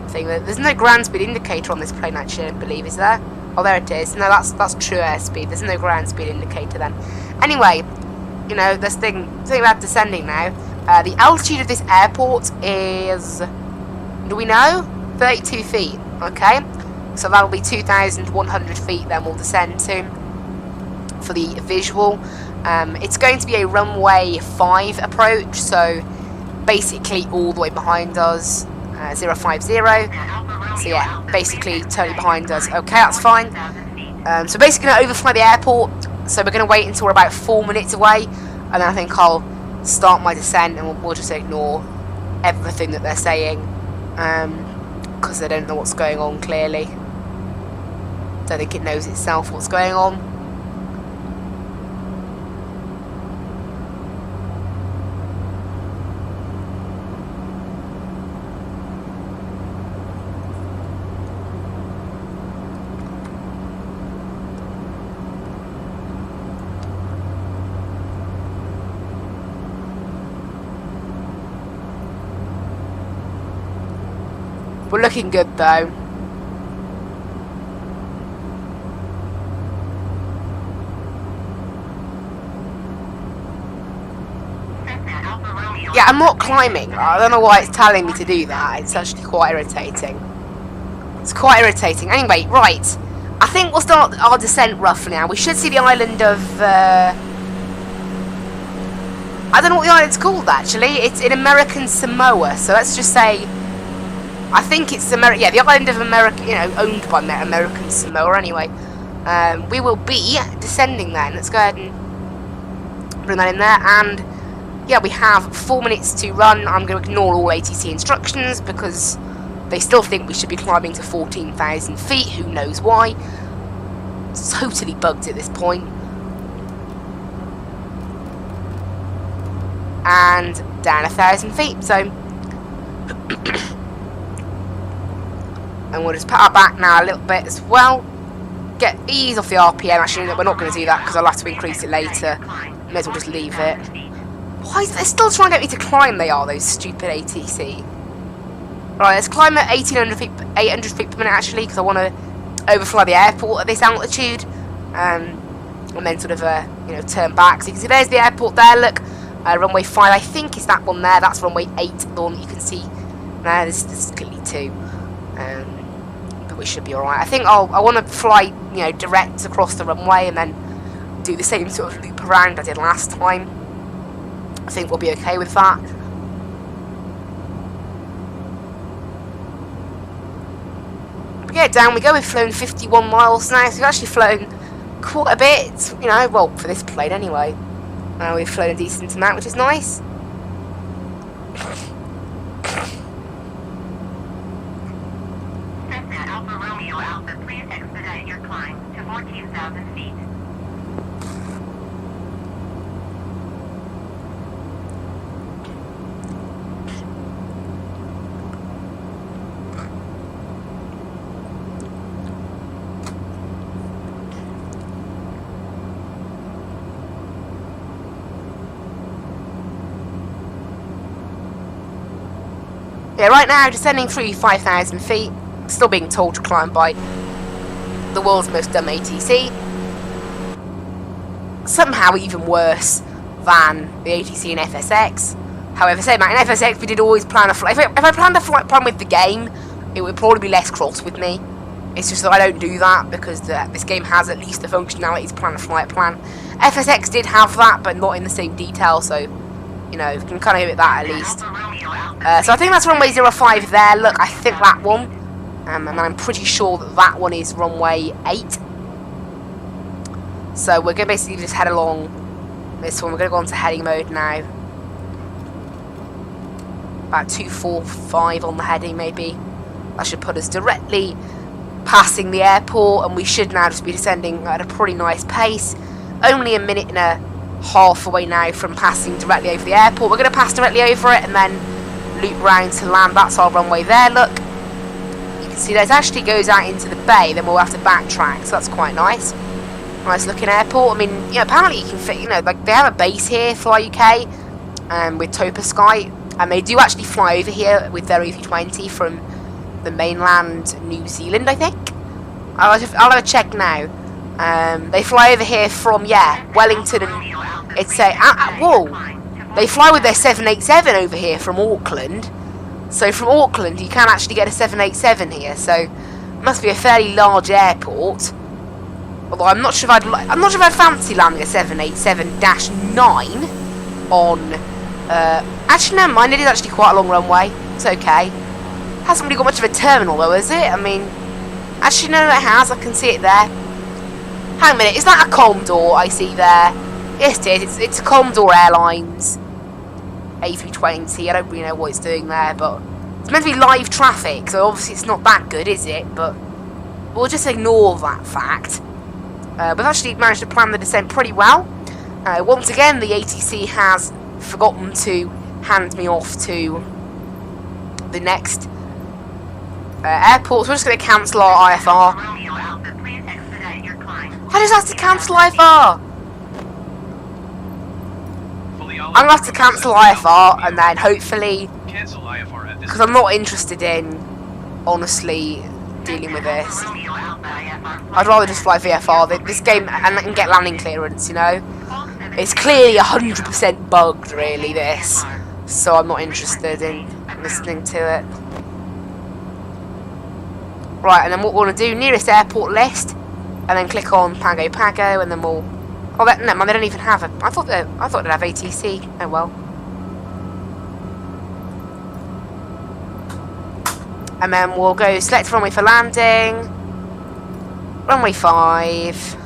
the thing. There's no ground speed indicator on this plane, actually, I don't believe, is there? Oh, there it is. No, that's true airspeed. There's no ground speed indicator then. Anyway, you know, this thing about descending now. The altitude of this airport is, do we know? 32 feet, okay? So that'll be 2,100 feet then we'll descend to for the visual. It's going to be a runway 5 approach, so basically all the way behind us, 050. So yeah, basically totally behind us. Okay, that's fine. So basically going to overfly the airport. So we're going to wait until we're about 4 minutes away, and then I think I'll start my descent, and we'll just ignore everything that they're saying, because they don't know what's going on, clearly. Don't think it knows itself what's going on. We're looking good though. Yeah, I'm not climbing. I don't know why it's telling me to do that. It's actually quite irritating. It's quite irritating. Anyway, right. I think we'll start our descent roughly now. We should see the island of... I don't know what the island's called, actually. It's in American Samoa. So let's just say... I think it's yeah, the island of America, you know, owned by American Samoa anyway. We will be descending then. Let's go ahead and bring that in there. And yeah, we have 4 minutes to run. I'm going to ignore all ATC instructions because they still think we should be climbing to 14,000 feet. Who knows why? It's totally bugged at this point. And down 1,000 feet. So... And we'll just put our back now a little bit as well. Ease off the RPM. Actually, no, we're not going to do that because I'll have to increase it later. May as well just leave it. Why is it? They're still trying to get me to climb, they are, those stupid ATC. Right, let's climb at 800 feet per minute, actually, because I want to overfly the airport at this altitude. And then sort of, you know, turn back. So you can see there's the airport there, look. Runway 5, I think, is that one there. That's runway 8, the one that you can see. No, this is clearly 2. But we should be alright. I think I want to fly, you know, direct across the runway and then do the same sort of loop around I did last time. I think we'll be okay with that. But yeah, down we go. We've flown 51 miles now, so we've actually flown quite a bit, you know, well, for this plane anyway. We've flown a decent amount, which is nice. Yeah, right now, descending through 5,000 feet, still being told to climb by the world's most dumb ATC. Somehow even worse than the ATC in FSX. However, saying that, in FSX we did always plan a flight. If I planned a flight plan with the game, it would probably be less cross with me. It's just that I don't do that because this game has at least the functionality to plan a flight plan. FSX did have that, but not in the same detail, so, you know, you can kind of give it that at least. So I think that's runway 05 there. Look, I think that one. And I'm pretty sure that that one is runway 8. So we're going to basically just head along this one. We're going to go into heading mode now. About 245 on the heading, maybe. That should put us directly passing the airport. And we should now just be descending at a pretty nice pace. Only a minute and a half away now from passing directly over the airport. We're going to pass directly over it and then loop round to land. That's our runway there, look. You can see that it actually goes out into the bay, then we'll have to backtrack, so that's quite nice. Nice looking airport. I mean, you know, apparently you can fit, you know, like they have a base here, Fly UK, with Topa Sky, and they do actually fly over here with their A320 from the mainland New Zealand, I think. I'll have a check now. They fly over here from, yeah, Wellington, and it's a, whoa. They fly with their 787 over here from Auckland. So from Auckland you can actually get a 787 here. So it must be a fairly large airport. Although I'm not sure if I'd fancy landing a 787-9 on actually never mind, it is actually quite a long runway. It's okay. Hasn't really got much of a terminal though, is it? I mean, actually no, it has. I can see it there. Hang on a minute, is that a Condor I see there? Yes it is, it's a Condor Airlines A320, I don't really know what it's doing there, but it's meant to be live traffic, so obviously it's not that good, is it? But we'll just ignore that fact. We've actually managed to plan the descent pretty well. Once again, the ATC has forgotten to hand me off to the next airport, so we're just going to cancel our IFR. I just have to cancel IFR! I'm going to have to cancel IFR and then hopefully, because I'm not interested in, honestly, dealing with this. I'd rather just fly VFR. This game, and get landing clearance, you know. It's clearly 100% bugged, really, this. so I'm not interested in listening to it. Right, and then what we want to do, nearest airport list, and then click on Pago Pago, and then we'll... Oh, no, man, they don't even have it. I thought they'd have ATC. Oh, well. And then we'll go select runway for landing, runway 5,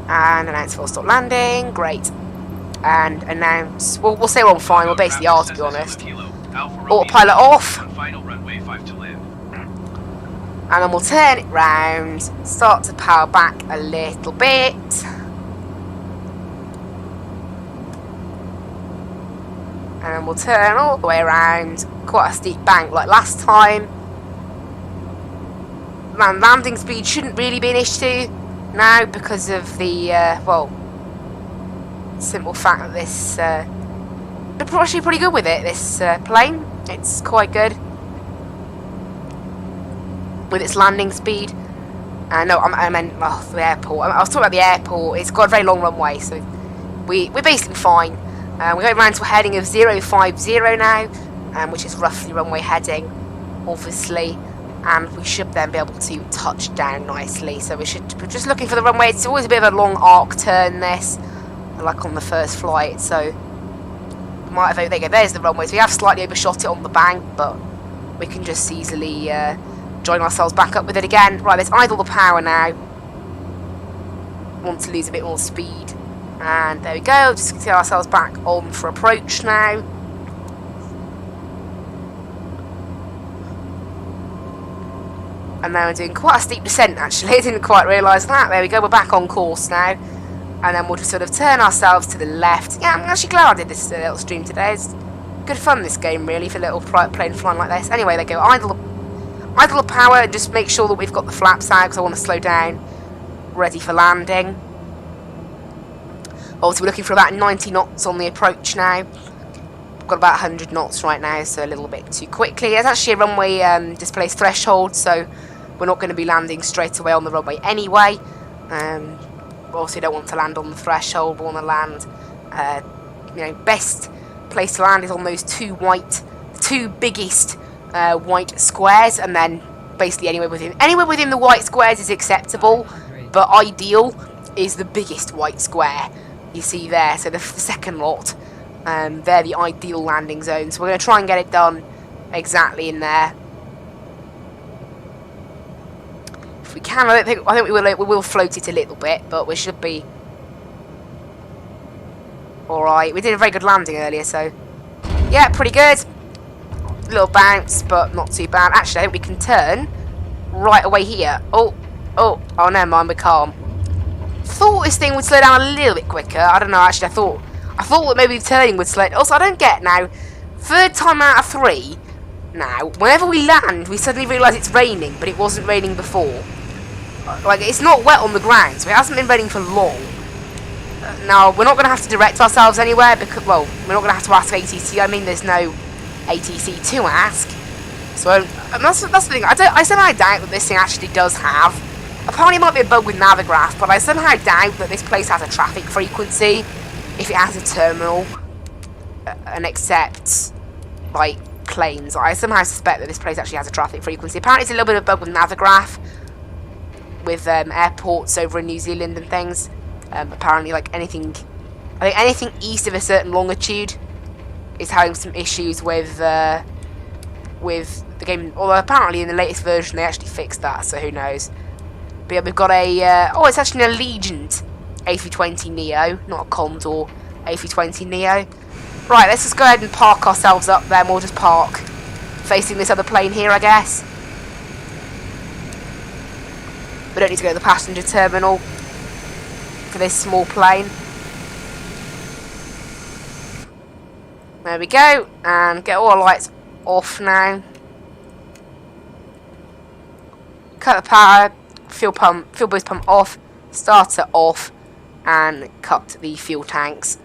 and announce full stop landing. Great. And announce... We'll say we're on fine. We'll basically are, to be honest. Autopilot off. And then we'll turn it round, start to power back a little bit. And then we'll turn all the way around, quite a steep bank like last time. Man, landing speed shouldn't really be an issue now because of the, well, simple fact that this, they're actually pretty good with it, this plane. It's quite good with its landing speed. No, I meant the airport. I was talking about the airport. It's got a very long runway, so we're basically fine. We're going around to a heading of 050 now, which is roughly runway heading, obviously, and we should then be able to touch down nicely. So we're just looking for the runway. It's always a bit of a long arc turn, this, like on the first flight, so might have, there you go, there's the runway. So we have slightly overshot it on the bank, but we can just easily join ourselves back up with it again. Right, let's idle the power now. Want to lose a bit more speed. And there we go, just get ourselves back on for approach now. And now we're doing quite a steep descent actually, I didn't quite realise that. There we go, we're back on course now. And then we'll just sort of turn ourselves to the left. Yeah, I'm actually glad I did this little stream today. It's good fun, this game, really, for a little plane flying like this. Anyway, there we go, idle the power and just make sure that we've got the flaps out because I want to slow down. Ready for landing. Also, we're looking for about 90 knots on the approach now. We've got about 100 knots right now, so a little bit too quickly. There's actually a runway displays threshold, so we're not going to be landing straight away on the runway anyway. Obviously, don't want to land on the threshold. We want to land, you know, best place to land is on those two biggest white squares, and then basically anywhere within the white squares is acceptable, but ideal is the biggest white square you see there. So the second lot, they're the ideal landing zone. So we're going to try and get it done exactly in there. If we can, I think we will float it a little bit, but we should be alright. We did a very good landing earlier, so yeah, pretty good. Little bounce, but not too bad. Actually, I think we can turn right away here. Oh, never mind, we're calm. Thought this thing would slow down a little bit quicker. I don't know, actually, I thought that maybe turning would slow. Also, I don't get now, third time out of 3 now, whenever we land, we suddenly realise it's raining, but it wasn't raining before. Like, it's not wet on the ground, so it hasn't been raining for long. Now, we're not going to have to direct ourselves anywhere, because, well, we're not going to have to ask ATC. I mean, there's no ATC to ask. So, that's the thing. I somehow doubt that this thing actually does have. Apparently, it might be a bug with Navigraph, but I somehow doubt that this place has a traffic frequency if it has a terminal and accepts, like, planes. I somehow suspect that this place actually has a traffic frequency. Apparently, it's a little bit of a bug with Navigraph, with airports over in New Zealand and things. Apparently, like anything east of a certain longitude is having some issues with the game. Although apparently in the latest version they actually fixed that, so who knows. But yeah, we've got a it's actually an Allegiant A320 Neo, not a Condor A320 Neo. Right, let's just go ahead and park ourselves up there, and we'll just park facing this other plane here, I guess. We don't need to go to the passenger terminal for this small plane. There we go, and get all our lights off now. Cut the power, fuel boost pump off, starter off, and cut the fuel tanks.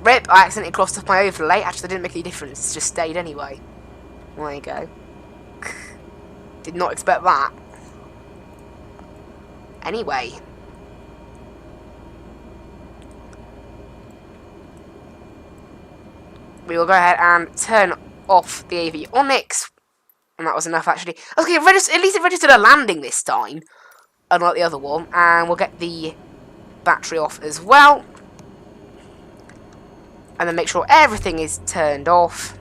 Rip, I accidentally crossed off my overlay. Actually, that didn't make any difference, it just stayed anyway. There you go. Did not expect that. Anyway. we will go ahead and turn off the avionics. And that was enough, actually. Okay, at least it registered a landing this time, unlike the other one. And we'll get the battery off as well. And then make sure everything is turned off.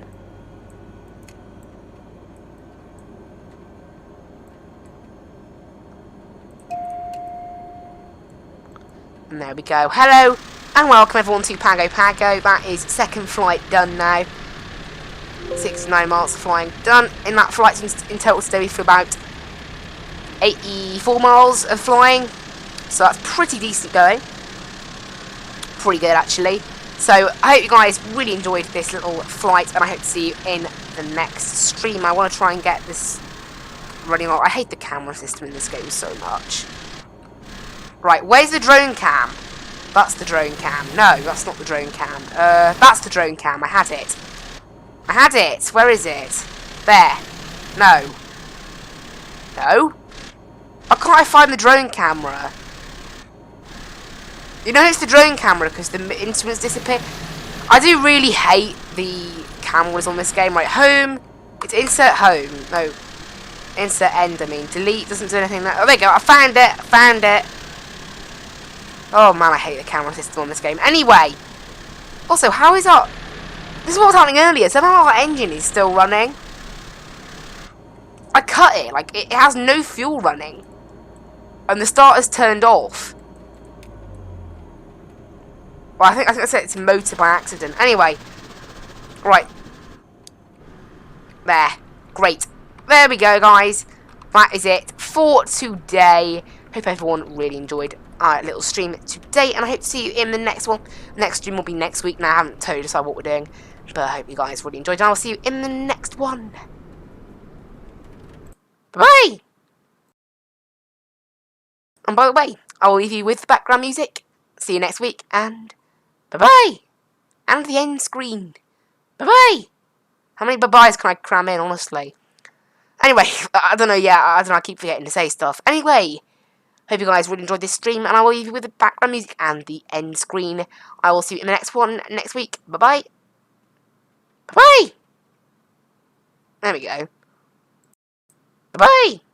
And there we go. Hello, and welcome everyone to Pago Pago. That is second flight done now. 69 miles of flying done. In that flight, in total today, we flew about 84 miles of flying. So that's pretty decent going. Pretty good, actually. So I hope you guys really enjoyed this little flight, and I hope to see you in the next stream. I want to try and get this running on. I hate the camera system in this game so much. Right, where's the drone cam? That's the drone cam. No, that's not the drone cam. That's the drone cam. I had it. I had it. Where is it? There. No. No? Why can't I find the drone camera? You know it's the drone camera because the instruments disappear. I do really hate the cameras on this game. Right, home. It's insert home. No. Insert end, I mean. Delete doesn't do anything. Oh, there you go. I found it. I found it. Oh man, I hate the camera system on this game. Anyway, also, how is our... This is what was happening earlier. Somehow our engine is still running. I cut it. Like, it has no fuel running. And the starter's turned off. Well, I think I said it's a motor by accident. Anyway. Right. There. Great. There we go, guys. That is it for today. Hope everyone really enjoyed our little stream today, and I hope to see you in the next one. Next stream will be next week. Now, I haven't totally decided what we're doing, but I hope you guys really enjoyed, and I'll see you in the next one. Bye-bye! And by the way, I will leave you with the background music. See you next week, and bye-bye! And the end screen. Bye-bye! How many bye-byes can I cram in, honestly? Anyway, I don't know, I keep forgetting to say stuff. Anyway, hope you guys really enjoyed this stream, and I will leave you with the background music and the end screen. I will see you in the next one next week. Bye-bye. Bye-bye. There we go. Bye-bye.